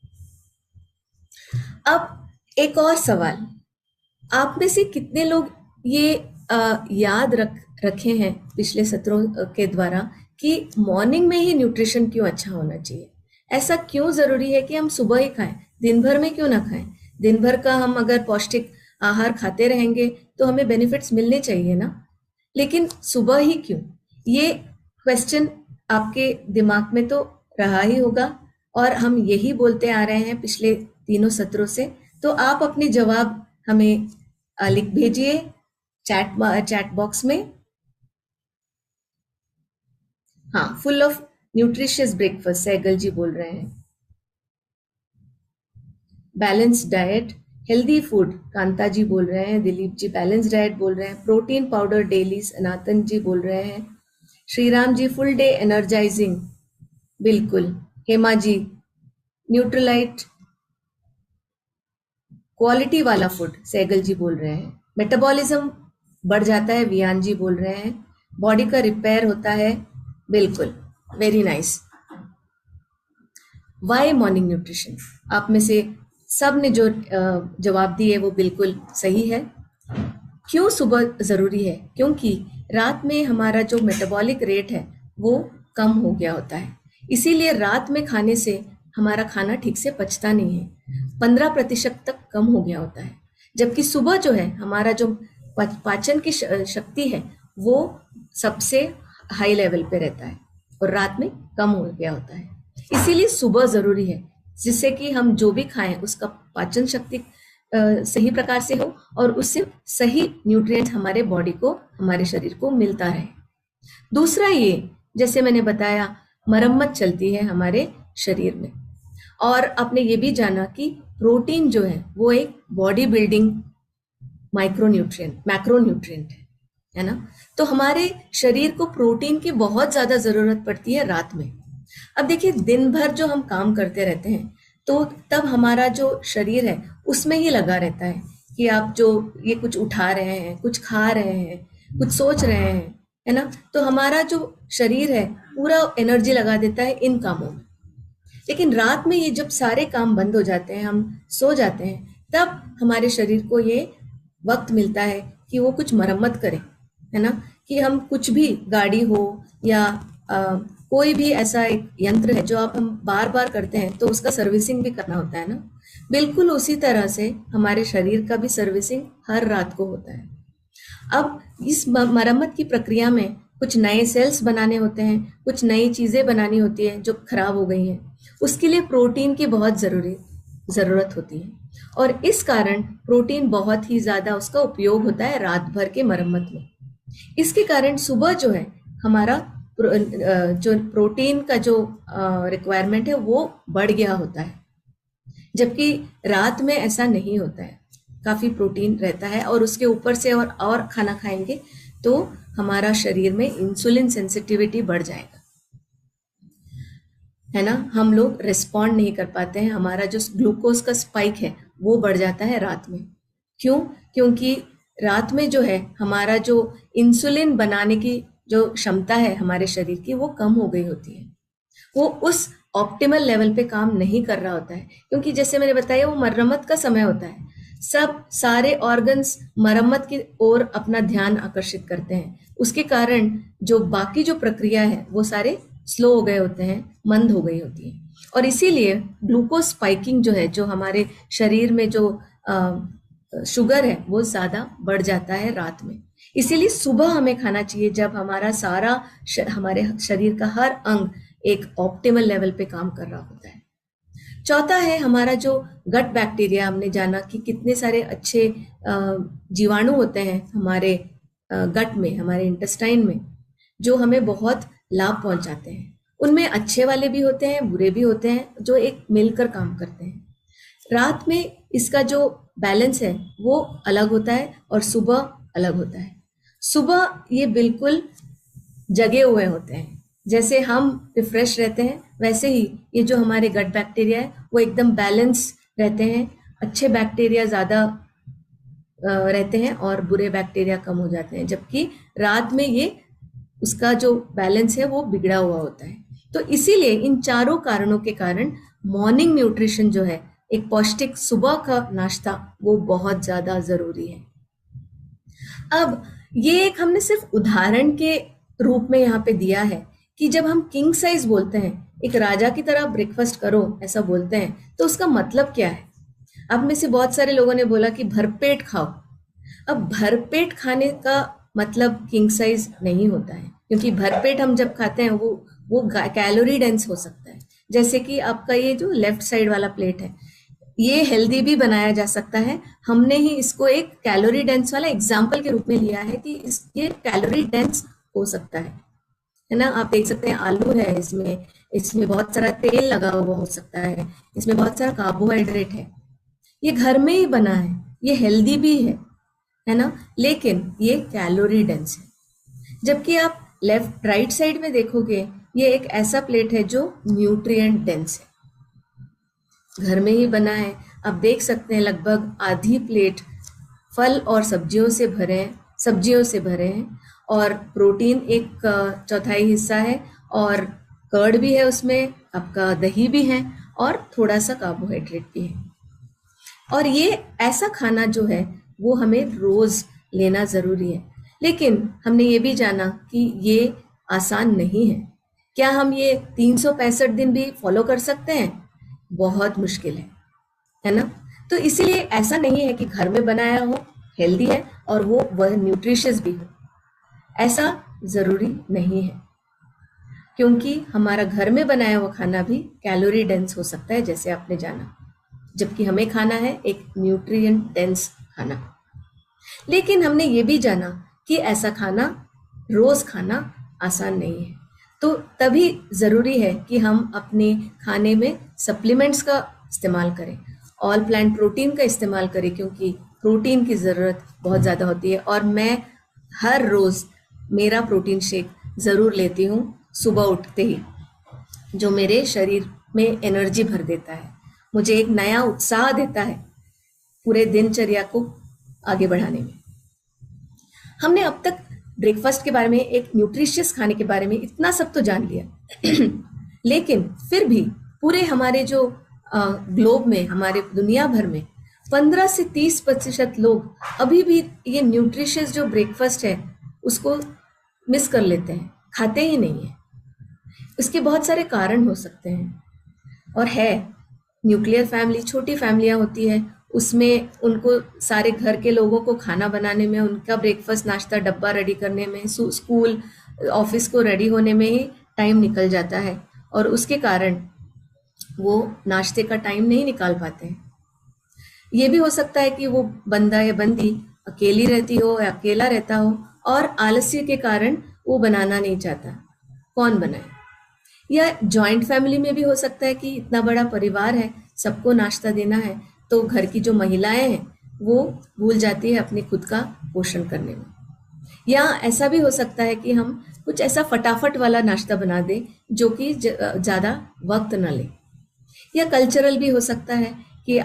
अब एक और सवाल, आप में से कितने लोग ये याद रखे हैं पिछले सत्रों के द्वारा कि मॉर्निंग में ही न्यूट्रिशन क्यों अच्छा होना चाहिए? ऐसा क्यों जरूरी है कि हम सुबह ही खाएं, दिन भर में क्यों ना खाएं? दिन भर का हम अगर पौष्टिक आहार खाते रहेंगे तो हमें बेनिफिट्स मिलने चाहिए ना, लेकिन सुबह ही क्यों? ये क्वेश्चन आपके दिमाग में तो रहा ही होगा और हम यही बोलते आ रहे हैं पिछले तीनों सत्रों से। तो आप अपने जवाब हमें लिख भेजिए चैट बॉक्स में। हाँ, full of nutritious breakfast, Saigal ji बोल रहे हैं। Balance diet, healthy food, Kanta ji बोल रहे हैं। दिलीप जी बैलेंस डाइट बोल रहे हैं। प्रोटीन पाउडर डेली, सनातन जी बोल रहे हैं। Shriram ji full day energising, बिल्कुल। हेमा जी न्यूट्रलाइट क्वालिटी वाला फूड, सैगल जी बोल रहे हैं। मेटाबॉलिज्म बढ़ जाता है, वियान जी बोल रहे हैं। बॉडी का रिपेयर होता है, बिल्कुल, very nice. Why morning nutrition, आप में से सब ने जो जवाब दिए वो बिल्कुल सही है। क्यों सुबह जरूरी है? क्योंकि रात में हमारा जो मेटाबॉलिक रेट है वो कम हो गया होता है, इसीलिए रात में खाने से हमारा खाना ठीक से पचता नहीं है, 15% तक कम हो गया होता है। जबकि सुबह जो है हमारा जो पाचन की शक्ति है वो सबसे हाई लेवल पे रहता है और रात में कम हो गया होता है। इसीलिए सुबह जरूरी है, जिससे कि हम जो भी खाएं उसका पाचन शक्ति सही प्रकार से हो और उससे सही न्यूट्रिएंट्स हमारे बॉडी को, हमारे शरीर को मिलता रहे। दूसरा, ये जैसे मैंने बताया, मरम्मत चलती है हमारे शरीर में। और आपने ये भी जाना कि प्रोटीन जो है वो एक बॉडी बिल्डिंग मैक्रोन्यूट्रिएंट है ना। तो हमारे शरीर को प्रोटीन की बहुत ज्यादा जरूरत पड़ती है रात में। अब देखिए, दिन भर जो हम काम करते रहते हैं तो तब हमारा जो शरीर है उसमें ही लगा रहता है कि आप जो ये कुछ उठा रहे हैं, कुछ खा रहे हैं, कुछ सोच रहे हैं, है ना। तो हमारा जो शरीर है पूरा एनर्जी लगा देता है इन कामों में। लेकिन रात में ये जब सारे काम बंद हो जाते हैं, हम सो जाते हैं, तब हमारे शरीर को ये वक्त मिलता है कि वो कुछ मरम्मत करे, है ना। कि हम कुछ भी, गाड़ी हो या कोई भी ऐसा एक यंत्र है जो आप हम बार बार करते हैं तो उसका सर्विसिंग भी करना होता है ना। बिल्कुल उसी तरह से हमारे शरीर का भी सर्विसिंग हर रात को होता है। अब इस मरम्मत की प्रक्रिया में कुछ नए सेल्स बनाने होते हैं, कुछ नई चीजें बनानी होती है जो खराब हो गई हैं। उसके लिए प्रोटीन की बहुत जरूरत होती है और इस कारण प्रोटीन बहुत ही ज्यादा उसका उपयोग होता है रात भर के मरम्मत में। इसके कारण सुबह जो है हमारा जो प्रोटीन का जो रिक्वायरमेंट है वो बढ़ गया होता है, जबकि रात में ऐसा नहीं होता है, काफी प्रोटीन रहता है। और उसके ऊपर से और खाना खाएंगे तो हमारा शरीर में इंसुलिन सेंसिटिविटी बढ़ जाएगा, है ना। हम लोग रिस्पॉन्ड नहीं कर पाते हैं, हमारा जो ग्लूकोज का स्पाइक है वो बढ़ जाता है रात में। क्यों? क्योंकि रात में जो है हमारा जो इंसुलिन बनाने की जो क्षमता है हमारे शरीर की वो कम हो गई होती है, वो उस ऑप्टिमल लेवल पे काम नहीं कर रहा होता है। क्योंकि जैसे मैंने बताया वो मरम्मत का समय होता है, सब सारे ऑर्गन्स मरम्मत की ओर अपना ध्यान आकर्षित करते हैं। उसके कारण जो बाकी जो प्रक्रिया है वो सारे स्लो हो गए होते हैं, मंद हो गई होती है। और इसीलिए ग्लूकोज स्पाइकिंग जो है, जो हमारे शरीर में जो शुगर है वो ज्यादा बढ़ जाता है रात में। इसीलिए सुबह हमें खाना चाहिए जब हमारा सारा हमारे शरीर का हर अंग एक ऑप्टिमल लेवल पे काम कर रहा होता है। चौथा है हमारा जो गट बैक्टीरिया। हमने जाना कि कितने सारे अच्छे जीवाणु होते हैं हमारे गट में, हमारे इंटेस्टाइन में, जो हमें बहुत लाभ पहुंचाते हैं। उनमें अच्छे वाले भी होते हैं, बुरे भी होते हैं, जो एक मिलकर काम करते हैं। रात में इसका जो बैलेंस है वो अलग होता है और सुबह अलग होता है। सुबह ये बिल्कुल जगे हुए होते हैं, जैसे हम रिफ्रेश रहते हैं वैसे ही ये जो हमारे गट बैक्टीरिया है वो एकदम बैलेंस रहते हैं। अच्छे बैक्टीरिया ज्यादा रहते हैं और बुरे बैक्टीरिया कम हो जाते हैं, जबकि रात में ये उसका जो बैलेंस है वो बिगड़ा हुआ होता है। तो इसीलिए इन चारों कारणों के कारण मॉर्निंग न्यूट्रिशन जो है, एक पौष्टिक सुबह का नाश्ता, वो बहुत ज्यादा जरूरी है। अब ये एक हमने सिर्फ उदाहरण के रूप में यहाँ पे दिया है कि जब हम किंग साइज बोलते हैं, एक राजा की तरह ब्रेकफास्ट करो ऐसा बोलते हैं, तो उसका मतलब क्या है। अब में से बहुत सारे लोगों ने बोला कि भरपेट खाओ। अब भरपेट खाने का मतलब किंग साइज नहीं होता है, क्योंकि भरपेट हम जब खाते हैं वो कैलोरी डेंस हो सकता है। जैसे कि आपका ये जो लेफ्ट साइड वाला प्लेट है, ये हेल्दी भी बनाया जा सकता है। हमने ही इसको एक कैलोरी डेंस वाला एग्जाम्पल के रूप में लिया है कि ये कैलोरी डेंस हो सकता है ना। आप देख सकते हैं आलू है, इसमें बहुत सारा तेल लगा हुआ हो सकता है, इसमें बहुत सारा कार्बोहाइड्रेट है। ये घर में ही बना है, ये हेल्दी भी है ना, लेकिन ये कैलोरी डेंस है। जबकि आप लेफ्ट राइट साइड में देखोगे, ये एक ऐसा प्लेट है जो न्यूट्रिएंट डेंस है, घर में ही बना है। आप देख सकते हैं लगभग आधी प्लेट फल और सब्जियों से भरे हैं और प्रोटीन एक चौथाई हिस्सा है और कर्ड भी है उसमें, आपका दही भी है और थोड़ा सा कार्बोहाइड्रेट भी है। और ये ऐसा खाना जो है वो हमें रोज लेना जरूरी है। लेकिन हमने ये भी जाना कि ये आसान नहीं है। क्या हम ये 365 दिन भी फॉलो कर सकते हैं? बहुत मुश्किल है ना। तो इसीलिए ऐसा नहीं है कि घर में बनाया हो, हेल्दी है और वह न्यूट्रिशियस भी हो, ऐसा जरूरी नहीं है। क्योंकि हमारा घर में बनाया हुआ खाना भी कैलोरी डेंस हो सकता है, जैसे आपने जाना। जबकि हमें खाना है एक न्यूट्रिएंट डेंस खाना। लेकिन हमने ये भी जाना कि ऐसा खाना रोज खाना आसान नहीं है, तो तभी जरूरी है कि हम अपने खाने में सप्लीमेंट्स का इस्तेमाल करें, ऑल प्लांट प्रोटीन का इस्तेमाल करें, क्योंकि प्रोटीन की ज़रूरत बहुत ज़्यादा होती है। और मैं हर रोज़ मेरा प्रोटीन शेक ज़रूर लेती हूँ सुबह उठते ही, जो मेरे शरीर में एनर्जी भर देता है, मुझे एक नया उत्साह देता है पूरे दिनचर्या को आगे बढ़ाने में। हमने अब तक ब्रेकफास्ट के बारे में, एक न्यूट्रिशियस खाने के बारे में इतना सब तो जान लिया लेकिन फिर भी पूरे हमारे जो ग्लोब में, हमारे दुनिया भर में 15 से 30% लोग अभी भी ये न्यूट्रिशियस जो ब्रेकफास्ट है उसको मिस कर लेते हैं, खाते ही नहीं है। इसके बहुत सारे कारण हो सकते हैं, और है न्यूक्लियर फैमिली, छोटी फैमिलियां होती है, उसमें उनको सारे घर के लोगों को खाना बनाने में, उनका ब्रेकफास्ट नाश्ता डब्बा रेडी करने में, स्कूल ऑफिस को रेडी होने में ही टाइम निकल जाता है, और उसके कारण वो नाश्ते का टाइम नहीं निकाल पाते हैं। ये भी हो सकता है कि वो बंदा या बंदी अकेली रहती हो या अकेला रहता हो, और आलस्य के कारण वो बनाना नहीं चाहता, कौन बनाए। या जॉइंट फैमिली में भी हो सकता है कि इतना बड़ा परिवार है, सबको नाश्ता देना है, तो घर की जो महिलाएं हैं वो भूल जाती है अपने खुद का पोषण करने में। या ऐसा भी हो सकता है कि हम कुछ ऐसा फटाफट वाला नाश्ता बना दें जो कि ज़्यादा वक्त न ले। या कल्चरल भी हो सकता है कि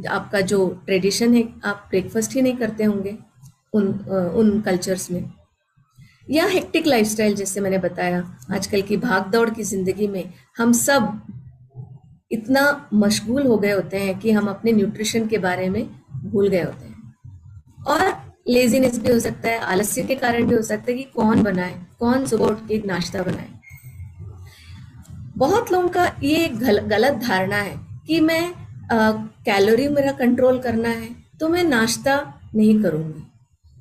आपका जो ट्रेडिशन है, आप ब्रेकफास्ट ही नहीं करते होंगे उन कल्चर्स में। या हेक्टिक लाइफस्टाइल, जैसे मैंने बताया, आजकल की भाग दौड़ की जिंदगी में हम सब इतना मशगूल हो गए होते हैं कि हम अपने न्यूट्रिशन के बारे में भूल गए होते हैं। और लेजीनेस भी हो सकता है, आलस्य के कारण भी हो सकता है कि कौन बनाए, कौन सुबह उठ के नाश्ता बनाए। बहुत लोगों का ये एक गलत धारणा है कि मैं कैलोरी मेरा कंट्रोल करना है तो मैं नाश्ता नहीं करूंगी,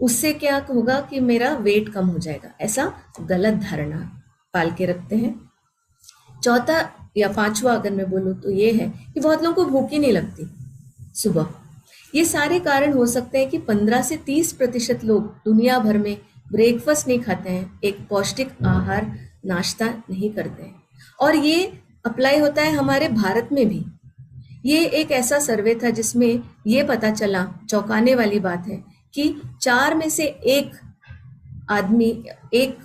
उससे क्या होगा कि मेरा वेट कम हो जाएगा। ऐसा गलत धारणा पाल के रखते हैं। चौथा या पांचवा अगर मैं बोलूँ तो ये है कि बहुत लोगों को भूख ही नहीं लगती सुबह। ये सारे कारण हो सकते हैं कि 15 से 30% लोग दुनिया भर में ब्रेकफास्ट नहीं खाते हैं, एक पौष्टिक आहार नाश्ता नहीं करते हैं। और ये अप्लाई होता है हमारे भारत में भी। ये एक ऐसा सर्वे था जिसमें ये पता चला, चौंकाने वाली बात है, कि 4 में से एक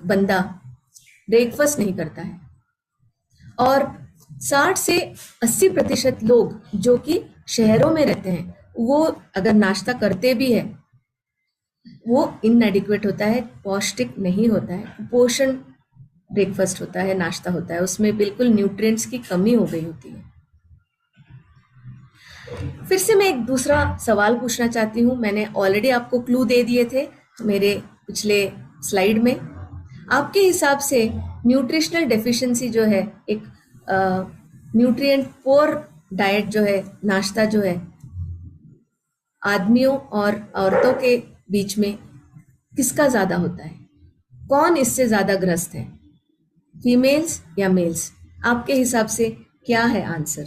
बंदा ब्रेकफास्ट नहीं करता है, और 60 से 80% लोग जो कि शहरों में रहते हैं वो अगर नाश्ता करते भी है वो इनएडिक्वेट होता है, पौष्टिक नहीं होता है, पोषण ब्रेकफास्ट होता है, नाश्ता होता है, उसमें बिल्कुल न्यूट्रिएंट्स की कमी हो गई होती है। फिर से मैं एक दूसरा सवाल पूछना चाहती हूँ। मैंने ऑलरेडी आपको क्लू दे दिए थे मेरे पिछले स्लाइड में। आपके हिसाब से न्यूट्रिशनल डेफिशिएंसी जो है, एक न्यूट्रिएंट पोर डाइट जो है, नाश्ता जो है, आदमियों और औरतों के बीच में किसका ज्यादा होता है? कौन इससे ज्यादा ग्रस्त है, फीमेल्स या मेल्स? आपके हिसाब से क्या है आंसर?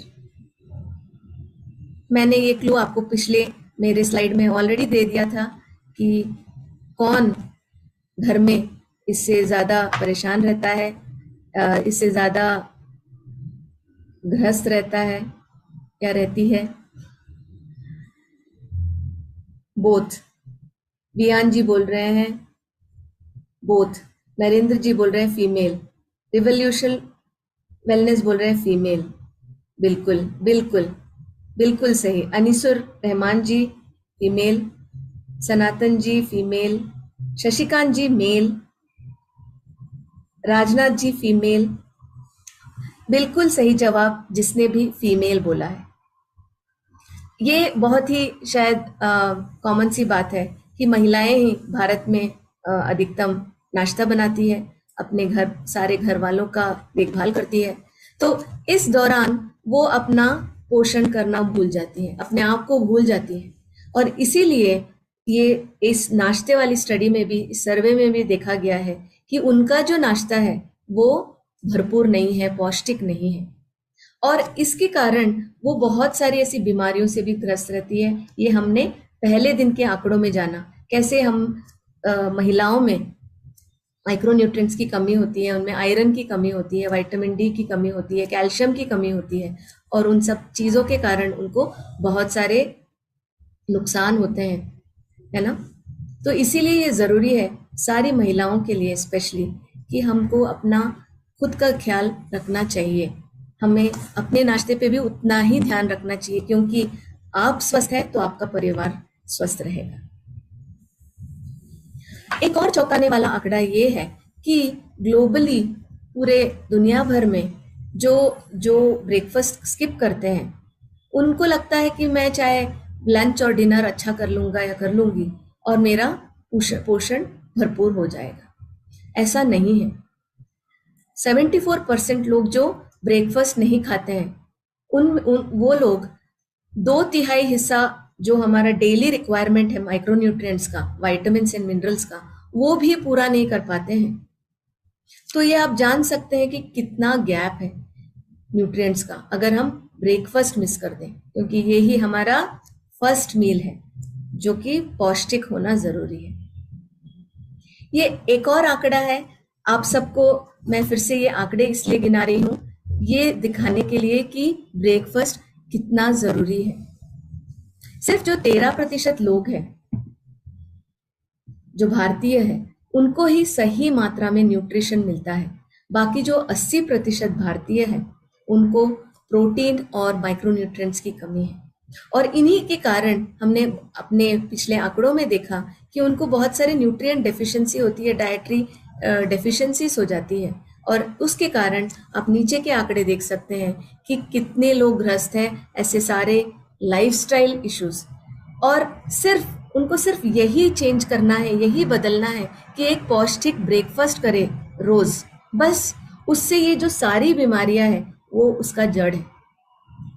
मैंने ये क्लू आपको पिछले मेरे स्लाइड में ऑलरेडी दे दिया था कि कौन घर में इससे ज्यादा परेशान रहता है, इससे ज्यादा ग्रस्त रहता है या रहती है। बोथ। बियान जी बोल रहे हैं बोथ। नरेंद्र जी बोल रहे हैं फीमेल। रिवोल्यूशन वेलनेस बोल रहे हैं फीमेल। बिल्कुल बिल्कुल बिल्कुल सही। Anisur Rahman ji female, Sanatan ji female, Shashikant ji male, Rajnath ji female. बिल्कुल सही जवाब जिसने भी फीमेल बोला है। ये बहुत ही शायद कॉमन सी बात है कि महिलाएं ही भारत में अधिकतम नाश्ता बनाती है, अपने घर सारे घर वालों का देखभाल करती है, तो इस दौरान वो अपना पोषण करना भूल जाती है, अपने आप को भूल जाती है। और इसीलिए ये इस नाश्ते वाली स्टडी में भी, इस सर्वे में भी देखा गया है कि उनका जो नाश्ता है वो भरपूर नहीं है, पौष्टिक नहीं है। और इसके कारण वो बहुत सारी ऐसी बीमारियों से भी ग्रस्त रहती है। ये हमने पहले दिन के आंकड़ों में जाना, कैसे हम महिलाओं में माइक्रोन्यूट्रिएंट्स की कमी होती है, उनमें आयरन की कमी होती है, विटामिन डी की कमी होती है, कैल्शियम की कमी होती है, और उन सब चीज़ों के कारण उनको बहुत सारे नुकसान होते हैं, है ना। तो इसीलिए ये ज़रूरी है सारी महिलाओं के लिए स्पेशली कि हमको अपना खुद का ख्याल रखना चाहिए। हमें अपने नाश्ते पे भी उतना ही ध्यान रखना चाहिए, क्योंकि आप स्वस्थ हैं तो आपका परिवार स्वस्थ रहेगा। एक और चौंकाने वाला आंकड़ा ये है कि ग्लोबली पूरे दुनिया भर में जो जो ब्रेकफास्ट स्किप करते हैं, उनको लगता है कि मैं चाहे लंच और डिनर अच्छा कर लूंगा या कर लूंगी और मेरा पोषण भरपूर हो जाएगा। ऐसा नहीं है। 74% लोग जो ब्रेकफास्ट नहीं खाते हैं, वो लोग 2/3 हिस्सा जो हमारा डेली रिक्वायरमेंट है माइक्रोन्यूट्रिएंट्स का, विटामिन एंड मिनरल्स का, वो भी पूरा नहीं कर पाते हैं। तो ये आप जान सकते हैं कि कितना गैप है न्यूट्रिएंट्स का अगर हम ब्रेकफास्ट मिस कर दें, क्योंकि ये ही हमारा फर्स्ट मील है जो कि पौष्टिक होना जरूरी है। ये एक और आंकड़ा है, आप सबको मैं फिर से ये आंकड़े इसलिए गिना रही हूँ, ये दिखाने के लिए कि ब्रेकफास्ट कितना जरूरी है। सिर्फ जो 13% लोग हैं जो भारतीय है, उनको ही सही मात्रा में न्यूट्रिशन मिलता है। बाकी जो 80% भारतीय है, उनको प्रोटीन और माइक्रोन्यूट्रिएंट्स की कमी है। और इन्हीं के कारण हमने अपने पिछले आंकड़ों में देखा कि उनको बहुत सारे न्यूट्रिएंट डेफिशिएंसी होती है, डाइटरी डेफिशिएंसीज हो जाती है, और उसके कारण आप नीचे के आंकड़े देख सकते हैं कि कितने लोग ग्रस्त हैं ऐसे सारे लाइफस्टाइल इश्यूज। और उनको सिर्फ यही चेंज करना है, यही बदलना है कि एक पौष्टिक ब्रेकफास्ट करे रोज, बस उससे ये जो सारी बीमारियां हैं वो उसका जड़ है।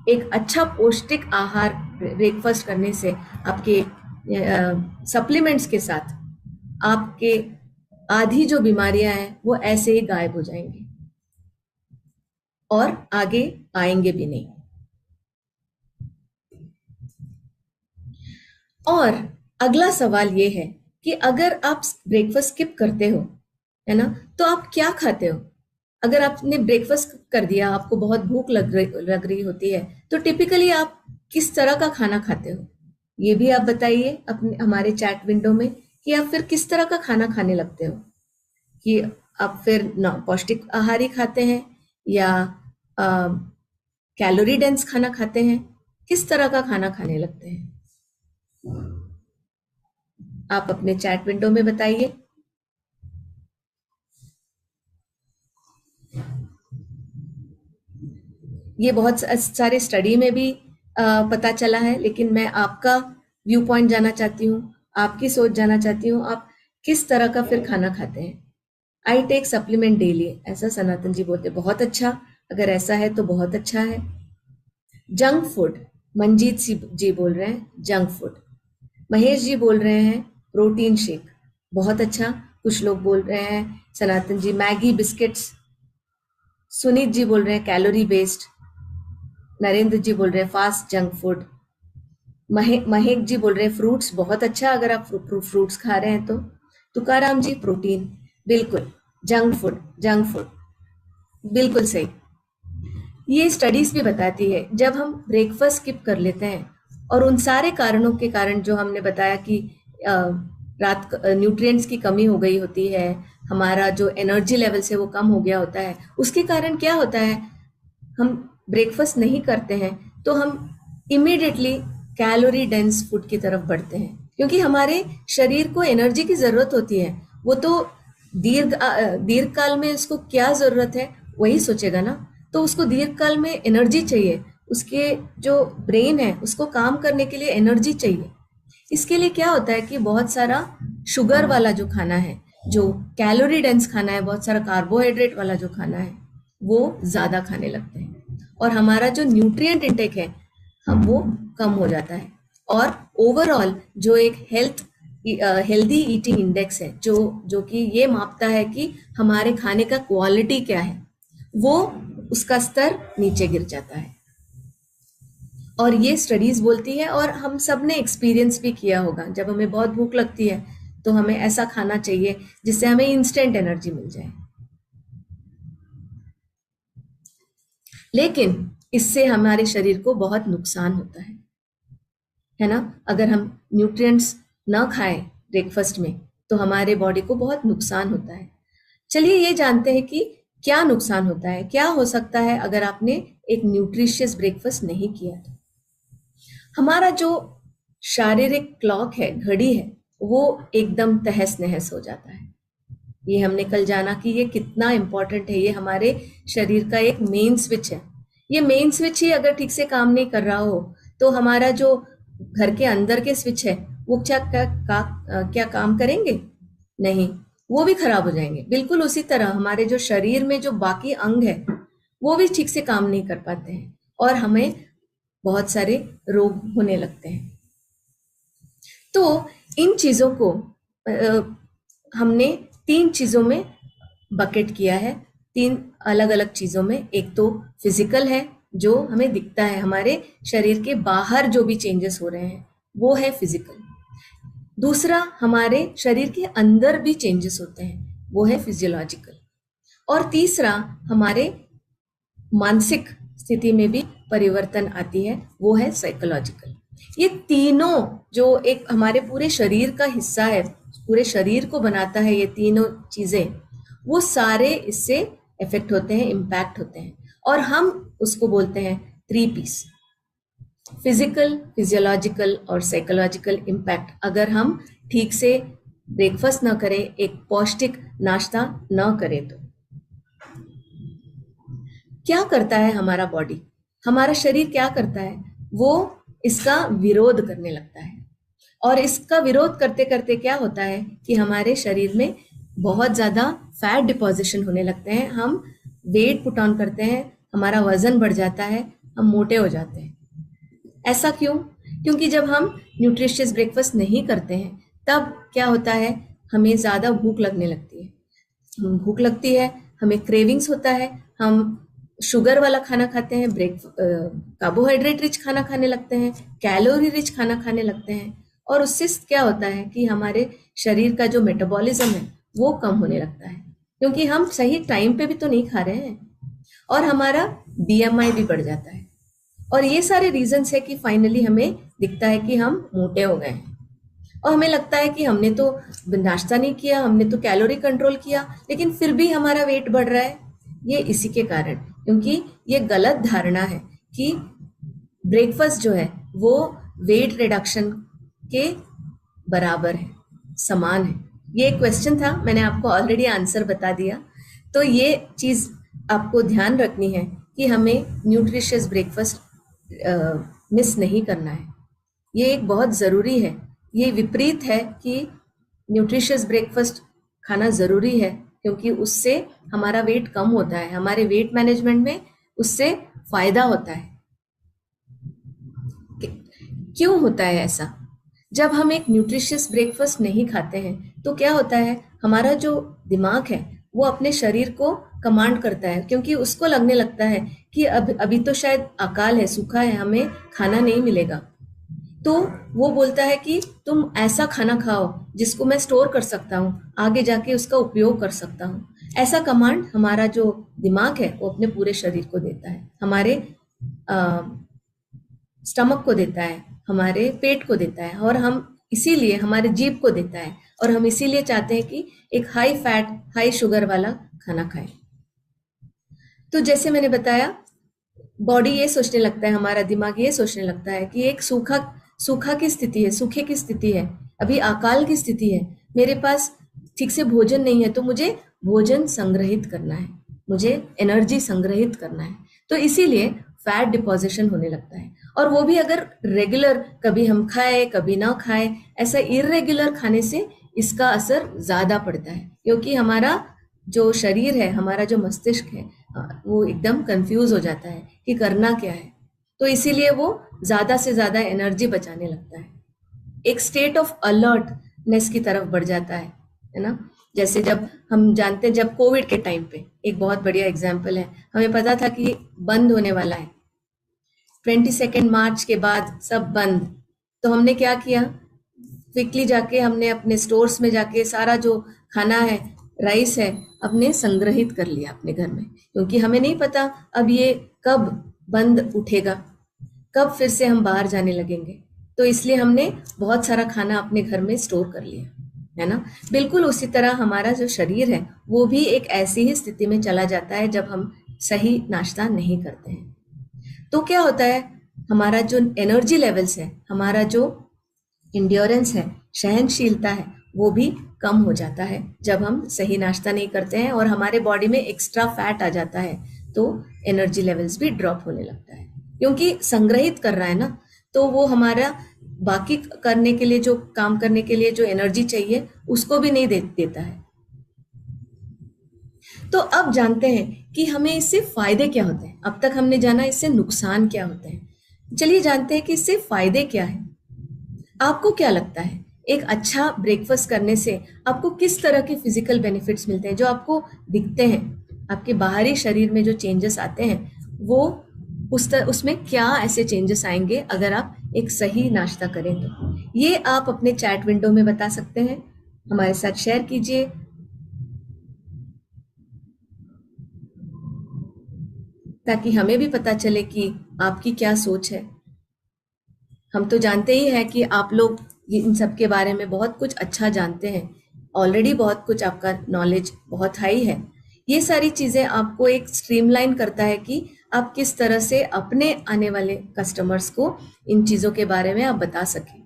एक अच्छा पौष्टिक आहार ब्रेकफास्ट करने से आपके सप्लीमेंट्स के साथ आपके आधी जो बीमारियां हैं वो ऐसे ही गायब हो जाएंगी और आगे आएंगे भी नहीं। और अगला सवाल ये है कि अगर आप ब्रेकफास्ट स्किप करते हो, है ना, तो आप क्या खाते हो? अगर आपने ब्रेकफास्ट कर दिया, आपको बहुत भूख लग रही होती है, तो टिपिकली आप किस तरह का खाना खाते हो? ये भी आप बताइए अपने हमारे चैट विंडो में कि आप फिर किस तरह का खाना खाने लगते हो, कि आप फिर पौष्टिक आहार ही खाते हैं या कैलोरी डेंस खाना खाते हैं, किस तरह का खाना खाने लगते हैं? आप अपने चैट विंडो में बताइए। ये बहुत सारे स्टडी में भी पता चला है, लेकिन मैं आपका व्यू पॉइंट जानना चाहती हूँ, आपकी सोच जानना चाहती हूँ, आप किस तरह का फिर खाना खाते हैं? आई टेक सप्लीमेंट डेली, ऐसा सनातन जी बोलते, बहुत अच्छा, अगर ऐसा है तो बहुत अच्छा है। जंक फूड, मंजीत जी बोल रहे हैं जंक फूड। महेश जी बोल रहे हैं प्रोटीन शेक, बहुत अच्छा। कुछ लोग बोल रहे हैं सनातन जी मैगी बिस्किट्स। सुनीत जी बोल रहे हैं कैलोरी बेस्ड। नरेंद्र जी बोल रहे हैं फास्ट जंक फूड। महेक जी बोल रहे हैं फ्रूट्स, बहुत अच्छा अगर आप फ्रूट्स खा रहे हैं तो। तुकाराम जी प्रोटीन, बिल्कुल। जंक फूड बिल्कुल सही। ये स्टडीज भी बताती है जब हम ब्रेकफास्ट स्किप कर लेते हैं और उन सारे कारणों के कारण जो हमने बताया कि रात न्यूट्रिएंट्स की कमी हो गई होती है, हमारा जो एनर्जी लेवल से वो कम हो गया होता है, उसके कारण क्या होता है, हम ब्रेकफास्ट नहीं करते हैं तो हम इमीडिएटली कैलोरी डेंस फूड की तरफ बढ़ते हैं, क्योंकि हमारे शरीर को एनर्जी की जरूरत होती है। वो तो दीर्घ काल में इसको क्या जरूरत है वही सोचेगा ना, तो उसको दीर्घ काल में एनर्जी चाहिए, उसके जो ब्रेन है उसको काम करने के लिए एनर्जी चाहिए। इसके लिए क्या होता है कि बहुत सारा शुगर वाला जो खाना है, जो कैलोरी डेंस खाना है, बहुत सारा कार्बोहाइड्रेट वाला जो खाना है, वो ज्यादा खाने लगते हैं और हमारा जो न्यूट्रिएंट इंटेक है हम वो कम हो जाता है। और ओवरऑल जो एक हेल्दी ईटिंग इंडेक्स है, जो कि ये मापता है कि हमारे खाने का क्वालिटी क्या है, वो उसका स्तर नीचे गिर जाता है। और ये स्टडीज बोलती है, और हम सब ने एक्सपीरियंस भी किया होगा, जब हमें बहुत भूख लगती है तो हमें ऐसा खाना चाहिए जिससे हमें इंस्टेंट एनर्जी मिल जाए। लेकिन इससे हमारे शरीर को बहुत नुकसान होता है ना। अगर हम न्यूट्रिएंट्स ना खाएं ब्रेकफास्ट में तो हमारे बॉडी को बहुत नुकसान होता है। चलिए ये जानते हैं कि क्या नुकसान होता है, क्या हो सकता है अगर आपने एक न्यूट्रिशियस ब्रेकफास्ट नहीं किया तो। हमारा जो शारीरिक क्लॉक है, घड़ी है, वो एकदम तहस नहस हो जाता है। ये हमने कल जाना कि ये कितना इंपॉर्टेंट है। ये हमारे शरीर का एक मेन स्विच है। ये मेन स्विच ही अगर ठीक से काम नहीं कर रहा हो तो हमारा जो घर के अंदर के स्विच है वो क्या काम करेंगे? नहीं, वो भी खराब हो जाएंगे। बिल्कुल उसी तरह हमारे जो शरीर में जो बाकी अंग है वो भी ठीक से काम नहीं कर पाते हैं और हमें बहुत सारे रोग होने लगते हैं। तो इन चीजों को हमने 3 चीजों में बकेट किया है, 3 अलग अलग चीजों में। एक तो फिजिकल है, जो हमें दिखता है, हमारे शरीर के बाहर जो भी चेंजेस हो रहे हैं वो है फिजिकल। दूसरा, हमारे शरीर के अंदर भी चेंजेस होते हैं, वो है फिजियोलॉजिकल। और तीसरा, हमारे मानसिक स्थिति में भी परिवर्तन आती है, वो है साइकोलॉजिकल। ये तीनों जो एक हमारे पूरे शरीर का हिस्सा है, पूरे शरीर को बनाता है, ये तीनों चीजें, वो सारे इससे इफेक्ट होते हैं, इम्पैक्ट होते हैं। और हम उसको बोलते हैं 3 P's, फिजिकल, फिजियोलॉजिकल और साइकोलॉजिकल इम्पैक्ट। अगर हम ठीक से ब्रेकफास्ट ना करें, एक पौष्टिक नाश्ता ना करें तो क्या करता है हमारा बॉडी, हमारा शरीर क्या करता है? वो इसका विरोध करने लगता है। और इसका विरोध करते करते क्या होता है कि हमारे शरीर में बहुत ज्यादा फैट डिपोजिशन होने लगते हैं, हम वेट पुट ऑन करते हैं, हमारा वजन बढ़ जाता है, हम मोटे हो जाते हैं। ऐसा क्यों? क्योंकि जब हम न्यूट्रिशियस ब्रेकफास्ट नहीं करते हैं तब क्या होता है, हमें ज्यादा भूख लगने लगती है। भूख लगती है, हमें क्रेविंग्स होता है, हम शुगर वाला खाना खाते हैं, कार्बोहाइड्रेट रिच खाना खाने लगते हैं, कैलोरी रिच खाना खाने लगते हैं। और उससे क्या होता है कि हमारे शरीर का जो मेटाबॉलिज्म है वो कम होने लगता है, क्योंकि हम सही टाइम पे भी तो नहीं खा रहे हैं। और हमारा BMI भी बढ़ जाता है। और ये सारे रीजंस है कि फाइनली हमें दिखता है कि हम मोटे हो गए हैं। और हमें लगता है कि हमने तो नाश्ता नहीं किया, हमने तो कैलोरी कंट्रोल किया, लेकिन फिर भी हमारा वेट बढ़ रहा है। ये इसी के कारण, क्योंकि ये गलत धारणा है कि ब्रेकफास्ट जो है वो वेट रिडक्शन के बराबर है, समान है। ये एक क्वेश्चन था, मैंने आपको ऑलरेडी आंसर बता दिया। तो ये चीज आपको ध्यान रखनी है कि हमें न्यूट्रिशियस ब्रेकफास्ट मिस नहीं करना है। ये एक बहुत ज़रूरी है। ये विपरीत है कि न्यूट्रिशियस ब्रेकफास्ट खाना ज़रूरी है, क्योंकि उससे हमारा वेट कम होता है, हमारे वेट मैनेजमेंट में उससे फायदा होता है। क्यों होता है ऐसा? जब हम एक न्यूट्रिशियस ब्रेकफास्ट नहीं खाते हैं तो क्या होता है, हमारा जो दिमाग है वो अपने शरीर को कमांड करता है, क्योंकि उसको लगने लगता है कि अभी तो शायद अकाल है, सूखा है, हमें खाना नहीं मिलेगा। तो वो बोलता है कि तुम ऐसा खाना खाओ जिसको मैं स्टोर कर सकता हूँ, आगे जाके उसका उपयोग कर सकता हूँ। ऐसा कमांड हमारा जो दिमाग है वो अपने पूरे शरीर को देता है, हमारे स्टमक को देता है, हमारे पेट को देता है, और हम इसीलिए हमारे जीभ को देता है, और हम इसीलिए चाहते हैं कि एक हाई फैट हाई शुगर वाला खाना खाएं। तो जैसे मैंने बताया, बॉडी ये सोचने लगता है, हमारा दिमाग ये सोचने लगता है कि एक सूखा की स्थिति है, सूखे की स्थिति है, अभी अकाल की स्थिति है, मेरे पास ठीक से भोजन नहीं है, तो मुझे भोजन संग्रहित करना है, मुझे एनर्जी संग्रहित करना है। तो इसीलिए फैट डिपोजिशन होने लगता है। और वो भी अगर रेगुलर, कभी हम खाए कभी ना खाए, ऐसा इरेगुलर खाने से इसका असर ज्यादा पड़ता है, क्योंकि हमारा जो शरीर है, हमारा जो मस्तिष्क है, वो एकदम कंफ्यूज हो जाता है कि करना क्या है। तो इसीलिए वो ज्यादा से ज्यादा एनर्जी बचाने लगता है, एक स्टेट ऑफ अलर्टनेस की तरफ बढ़ जाता है ना। जैसे जब हम जानते हैं, जब कोविड के टाइम पे एक बहुत बढ़िया एग्जाम्पल है, हमें पता था कि बंद होने वाला है, 22 मार्च के बाद सब बंद, तो हमने क्या किया, क्विकली जाके हमने अपने स्टोर्स में जाके सारा जो खाना है, राइस है, अपने संग्रहित कर लिया अपने घर में, क्योंकि हमें नहीं पता अब ये कब बंद उठेगा, कब फिर से हम बाहर जाने लगेंगे, तो इसलिए हमने बहुत सारा खाना अपने घर में स्टोर कर लिया, है ना। बिल्कुल उसी तरह हमारा जो शरीर है वो भी एक ऐसी ही स्थिति में चला जाता है जब हम सही नाश्ता नहीं करते हैं। तो क्या होता है, हमारा जो एनर्जी लेवल्स है, हमारा जो इंड्योरेंस है, सहनशीलता है, वो भी कम हो जाता है जब हम सही नाश्ता नहीं करते हैं, और हमारे बॉडी में एक्स्ट्रा फैट आ जाता है, तो एनर्जी लेवल्स भी ड्रॉप होने लगता है, क्योंकि संग्रहित कर रहा है ना, तो वो हमारा बाकी करने के लिए, जो काम करने के लिए जो एनर्जी चाहिए उसको भी नहीं देता है। तो अब जानते हैं कि हमें इससे फायदे क्या होते हैं। अब तक हमने जाना इससे नुकसान क्या होते हैं, चलिए जानते हैं कि इससे फायदे क्या है। आपको क्या लगता है, एक अच्छा ब्रेकफास्ट करने से आपको किस तरह के फिजिकल बेनिफिट्स मिलते हैं, जो आपको दिखते हैं, आपके बाहरी शरीर में जो चेंजेस आते हैं, वो उसमें क्या ऐसे चेंजेस आएंगे अगर आप एक सही नाश्ता करें तो? ये आप अपने चैट विंडो में बता सकते हैं, हमारे साथ शेयर कीजिए। ताकि हमें भी पता चले कि आपकी क्या सोच है। हम तो जानते ही हैं कि आप लोग इन सब के बारे में बहुत कुछ अच्छा जानते हैं, ऑलरेडी बहुत कुछ आपका नॉलेज बहुत हाई है। ये सारी चीजें आपको एक स्ट्रीमलाइन करता है कि आप किस तरह से अपने आने वाले कस्टमर्स को इन चीजों के बारे में आप बता सकें,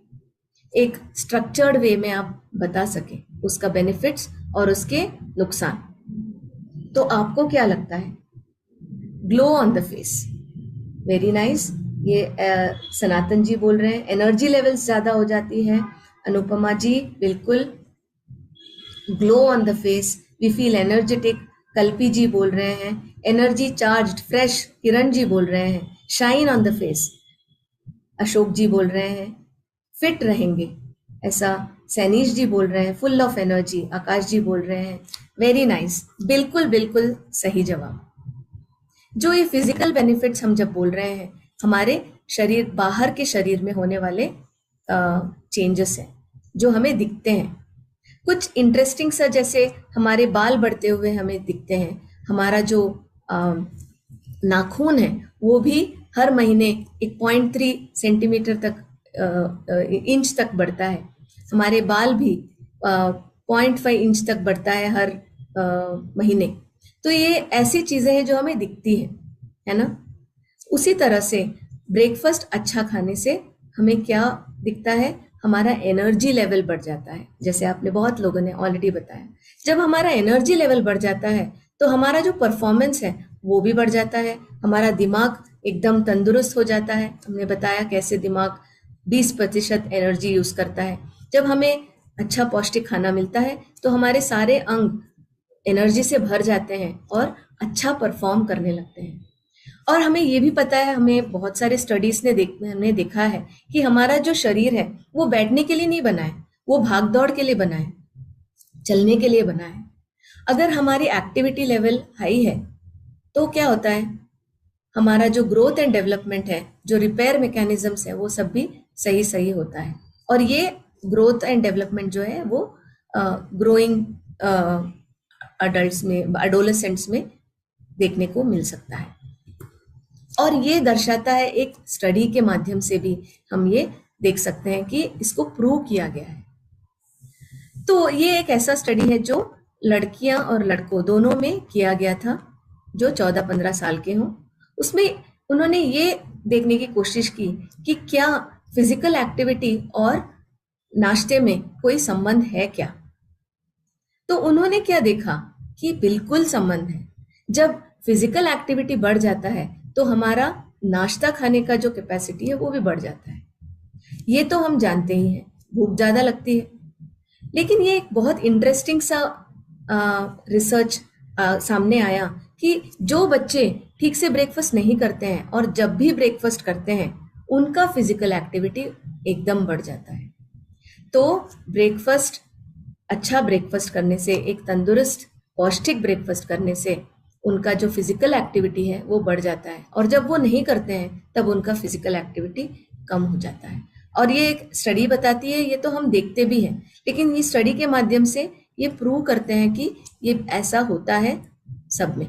एक स्ट्रक्चर्ड वे में आप बता सकें उसका बेनिफिट्स और उसके नुकसान। तो आपको क्या लगता है? Glow on the face, very nice. ये सनातन जी बोल रहे हैं एनर्जी लेवल्स ज्यादा हो जाती है। अनुपमा जी बिल्कुल, glow on the face, we feel energetic. Kalpi ji बोल रहे हैं energy charged fresh. Kiran ji बोल रहे हैं shine on the face. Ashok ji बोल रहे हैं फिट रहेंगे, ऐसा। सैनीश जी बोल रहे हैं फुल ऑफ एनर्जी। आकाश जी बोल रहे हैं वेरी नाइस। बिल्कुल बिल्कुल सही जवाब। जो ये फिजिकल बेनिफिट्स हम जब बोल रहे हैं, हमारे शरीर, बाहर के शरीर में होने वाले चेंजेस हैं जो हमें दिखते हैं। कुछ इंटरेस्टिंग सा, जैसे हमारे बाल बढ़ते हुए हमें दिखते हैं, हमारा जो नाखून है वो भी हर महीने 1.3 सेंटीमीटर तक, इंच तक बढ़ता है। हमारे बाल भी 0.5 इंच तक बढ़ता है हर महीने। तो ये ऐसी चीजें हैं जो हमें दिखती है ना। उसी तरह से ब्रेकफास्ट अच्छा खाने से हमें क्या दिखता है, हमारा एनर्जी लेवल बढ़ जाता है, जैसे आपने बहुत लोगों ने ऑलरेडी बताया। जब हमारा एनर्जी लेवल बढ़ जाता है तो हमारा जो परफॉर्मेंस है वो भी बढ़ जाता है, हमारा दिमाग एकदम तंदुरुस्त हो जाता है। हमने बताया कैसे दिमाग 20% एनर्जी यूज करता है। जब हमें अच्छा पौष्टिक खाना मिलता है तो हमारे सारे अंग एनर्जी से भर जाते हैं और अच्छा परफॉर्म करने लगते हैं। और हमें ये भी पता है, हमें बहुत सारे स्टडीज ने हमने देखा है कि हमारा जो शरीर है वो बैठने के लिए नहीं बना है, वो भाग दौड़ के लिए बना है, चलने के लिए बना है। अगर हमारी एक्टिविटी लेवल हाई है तो क्या होता है, हमारा जो ग्रोथ एंड डेवलपमेंट है, जो रिपेयर मैकेनिज्म्स है, वो सब भी सही सही होता है। और ये ग्रोथ एंड डेवलपमेंट जो है वो ग्रोइंग अडल्ट्स में, एडोलेसेंट्स में देखने को मिल सकता है। और ये दर्शाता है, एक स्टडी के माध्यम से भी हम ये देख सकते हैं कि इसको प्रूव किया गया है। तो ये एक ऐसा स्टडी है जो लड़कियां और लड़कों दोनों में किया गया था, जो 14-15 साल के हों। उसमें उन्होंने ये देखने की कोशिश की कि क्या फिजिकल एक्टिविटी और नाश्ते में कोई संबंध है क्या। तो उन्होंने क्या देखा कि बिल्कुल संबंध है। जब फिजिकल एक्टिविटी बढ़ जाता है तो हमारा नाश्ता खाने का जो कैपेसिटी है वो भी बढ़ जाता है। ये तो हम जानते ही हैं, भूख ज्यादा लगती है। लेकिन ये एक बहुत इंटरेस्टिंग सा रिसर्च सामने आया कि जो बच्चे ठीक से ब्रेकफास्ट नहीं करते हैं और जब भी ब्रेकफास्ट करते हैं उनका फिजिकल एक्टिविटी एकदम बढ़ जाता है। तो ब्रेकफास्ट अच्छा ब्रेकफास्ट करने से, एक तंदुरुस्त पौष्टिक ब्रेकफास्ट करने से उनका जो फिजिकल एक्टिविटी है वो बढ़ जाता है, और जब वो नहीं करते हैं तब उनका फिजिकल एक्टिविटी कम हो जाता है। और ये एक स्टडी बताती है, ये तो हम देखते भी हैं, लेकिन ये स्टडी के माध्यम से ये प्रूव करते हैं कि ये ऐसा होता है सब में।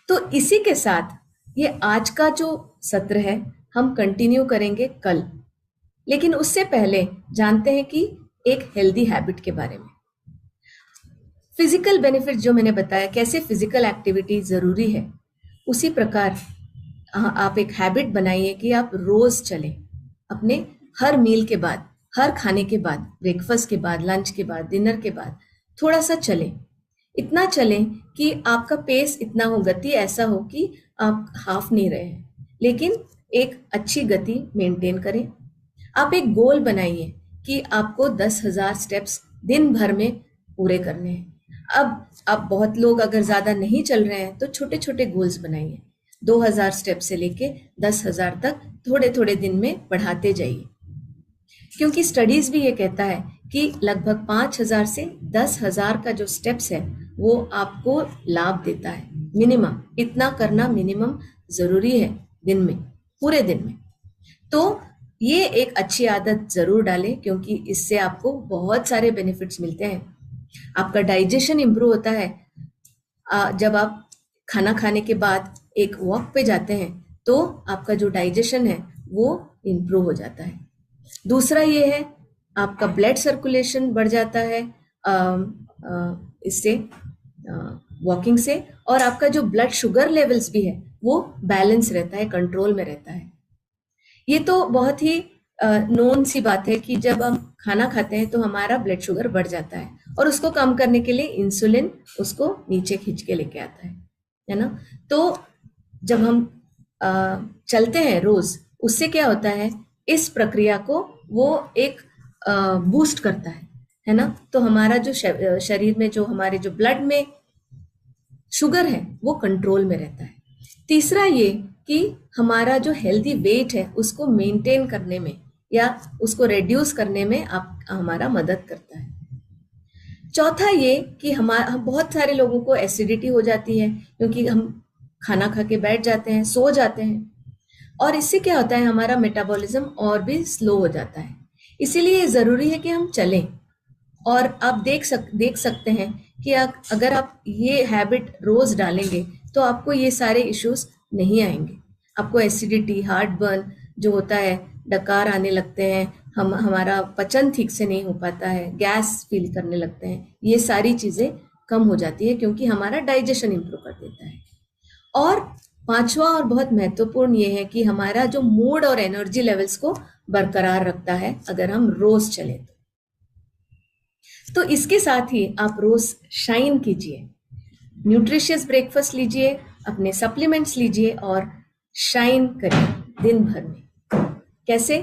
तो इसी के साथ ये आज का जो सत्र है हम कंटिन्यू करेंगे कल, लेकिन उससे पहले जानते हैं कि एक हेल्दी हैबिट के बारे में। फिजिकल बेनिफिट जो मैंने बताया, कैसे फिजिकल एक्टिविटी जरूरी है, उसी प्रकार आप एक हैबिट बनाइए कि आप रोज चलें। अपने हर मील के बाद, हर खाने के बाद, ब्रेकफास्ट के बाद, लंच के बाद, डिनर के बाद थोड़ा सा चलें। इतना चलें कि आपका पेस इतना हो, गति ऐसा हो कि आप हाफ नहीं रहे हैं, लेकिन एक अच्छी गति मेंटेन करें। आप एक गोल बनाइए कि आपको 10,000 स्टेप्स दिन भर में पूरे करने हैं। अब बहुत लोग अगर ज्यादा नहीं चल रहे हैं तो छोटे छोटे गोल्स बनाइए। 2,000 स्टेप से लेके 10,000 तक थोड़े थोड़े दिन में बढ़ाते जाइए, क्योंकि स्टडीज भी ये कहता है कि लगभग 5,000 से 10,000 का जो स्टेप्स है वो आपको लाभ देता है। मिनिमम इतना करना मिनिमम जरूरी है दिन में, पूरे दिन में। तो ये एक अच्छी आदत जरूर डालें, क्योंकि इससे आपको बहुत सारे बेनिफिट्स मिलते हैं। आपका डाइजेशन इंप्रूव होता है। जब आप खाना खाने के बाद एक वॉक पे जाते हैं तो आपका जो डाइजेशन है वो इंप्रूव हो जाता है। दूसरा ये है, आपका ब्लड सर्कुलेशन बढ़ जाता है इससे, वॉकिंग से, और आपका जो ब्लड शुगर लेवल्स भी है वो बैलेंस रहता है, कंट्रोल में रहता है। ये तो बहुत ही नोन सी बात है कि जब हम खाना खाते हैं तो हमारा ब्लड शुगर बढ़ जाता है, और उसको कम करने के लिए इंसुलिन उसको नीचे खींच के लेके आता है ना। तो जब हम चलते हैं रोज, उससे क्या होता है, इस प्रक्रिया को वो एक बूस्ट करता है ना। तो हमारा जो शरीर में जो हमारे जो ब्लड में शुगर है वो कंट्रोल में रहता है। तीसरा ये कि हमारा जो हेल्दी वेट है उसको मेंटेन करने में या उसको रिड्यूस करने में हमारा मदद करता है। चौथा ये कि हम बहुत सारे लोगों को एसिडिटी हो जाती है, क्योंकि हम खाना खा के बैठ जाते हैं, सो जाते हैं, और इससे क्या होता है, हमारा मेटाबॉलिज्म और भी स्लो हो जाता है। इसीलिए जरूरी है कि हम चलें। और आप देख सकते हैं कि अगर आप ये हैबिट रोज डालेंगे तो आपको ये सारे इश्यूज नहीं आएंगे। आपको एसिडिटी, हार्ट बर्न जो होता है, डकार आने लगते हैं, हमारा पचन ठीक से नहीं हो पाता है, गैस फील करने लगते हैं, ये सारी चीजें कम हो जाती है, क्योंकि हमारा डाइजेशन इंप्रूव कर देता है। और पांचवा और बहुत महत्वपूर्ण ये है कि हमारा जो मूड और एनर्जी लेवल्स को बरकरार रखता है अगर हम रोज चलें तो इसके साथ ही आप रोज शाइन कीजिए, न्यूट्रिशियस ब्रेकफास्ट लीजिए, अपने सप्लीमेंट्स लीजिए और शाइन करिए दिन भर में। कैसे?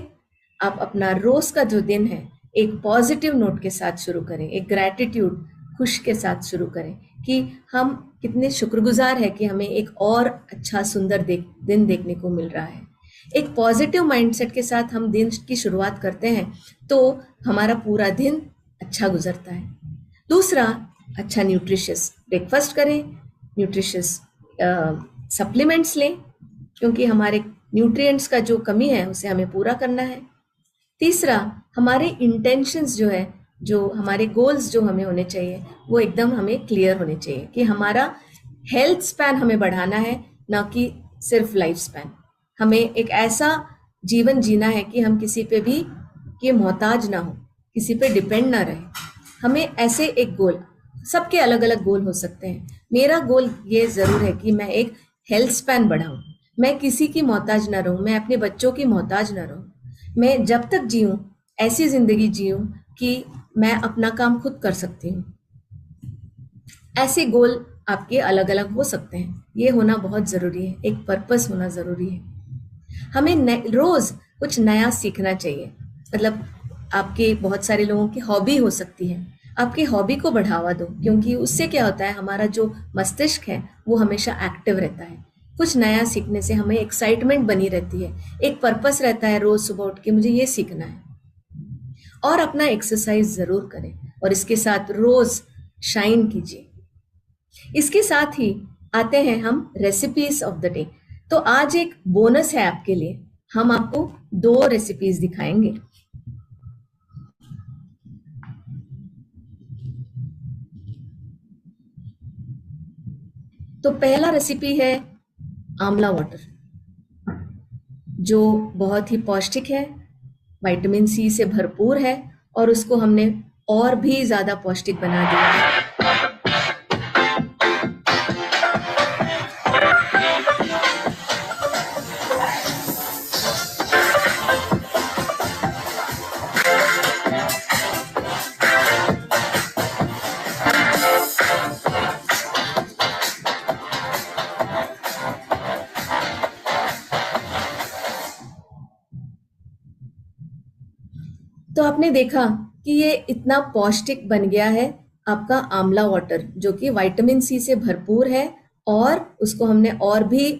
आप अपना रोज का जो दिन है एक पॉजिटिव नोट के साथ शुरू करें, एक ग्रैटिट्यूड, खुश के साथ शुरू करें कि हम कितने शुक्रगुजार है कि हमें एक और अच्छा सुंदर दिन देखने को मिल रहा है। एक पॉजिटिव माइंडसेट के साथ हम दिन की शुरुआत करते हैं तो हमारा पूरा दिन अच्छा गुजरता है। दूसरा, अच्छा न्यूट्रिशियस ब्रेकफास्ट करें, न्यूट्रिशियस सप्लीमेंट्स लें, क्योंकि हमारे न्यूट्रिएंट्स का जो कमी है उसे हमें पूरा करना है। तीसरा, हमारे इंटेंशंस जो है, जो हमारे गोल्स जो हमें होने चाहिए वो एकदम हमें क्लियर होने चाहिए कि हमारा हेल्थ स्पैन हमें बढ़ाना है, ना कि सिर्फ लाइफ स्पैन। हमें एक ऐसा जीवन जीना है कि हम किसी पे भी के मोहताज ना हो, किसी पे डिपेंड ना रहे। हमें ऐसे एक गोल, सबके अलग अलग गोल हो सकते हैं। मेरा गोल ये जरूर है कि मैं एक हेल्थ स्पैन बढ़ाऊं, मैं किसी की मोहताज ना रहूं, मैं अपने बच्चों की मोहताज ना रहूं, मैं जब तक जीऊं ऐसी जिंदगी जीऊं कि मैं अपना काम खुद कर सकती हूँ। ऐसे गोल आपके अलग अलग हो सकते हैं, ये होना बहुत जरूरी है, एक पर्पस होना जरूरी है। हमें रोज कुछ नया सीखना चाहिए। मतलब आपके बहुत सारे लोगों की हॉबी हो सकती है, आपकी हॉबी को बढ़ावा दो, क्योंकि उससे क्या होता है, हमारा जो मस्तिष्क है वो हमेशा एक्टिव रहता है। कुछ नया सीखने से हमें एक्साइटमेंट बनी रहती है, एक पर्पस रहता है रोज सुबह उठ के मुझे ये सीखना है। और अपना एक्सरसाइज जरूर करें और इसके साथ रोज शाइन कीजिए। इसके साथ ही आते हैं हम रेसिपीज ऑफ द डे। तो आज एक बोनस है आपके लिए, हम आपको 2 रेसिपीज दिखाएंगे। तो पहला रेसिपी है आंवला वाटर, जो बहुत ही पौष्टिक है, विटामिन सी से भरपूर है और उसको हमने और भी ज्यादा पौष्टिक बना दिया है। तो आपने देखा कि ये इतना पौष्टिक बन गया है आपका आंवला वाटर, जो कि विटामिन सी से भरपूर है और उसको हमने और भी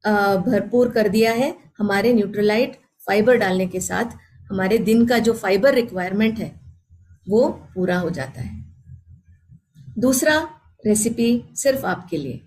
भरपूर कर दिया है हमारे न्यूट्रलाइट फाइबर डालने के साथ। हमारे दिन का जो फाइबर रिक्वायरमेंट है वो पूरा हो जाता है। दूसरा रेसिपी सिर्फ आपके लिए।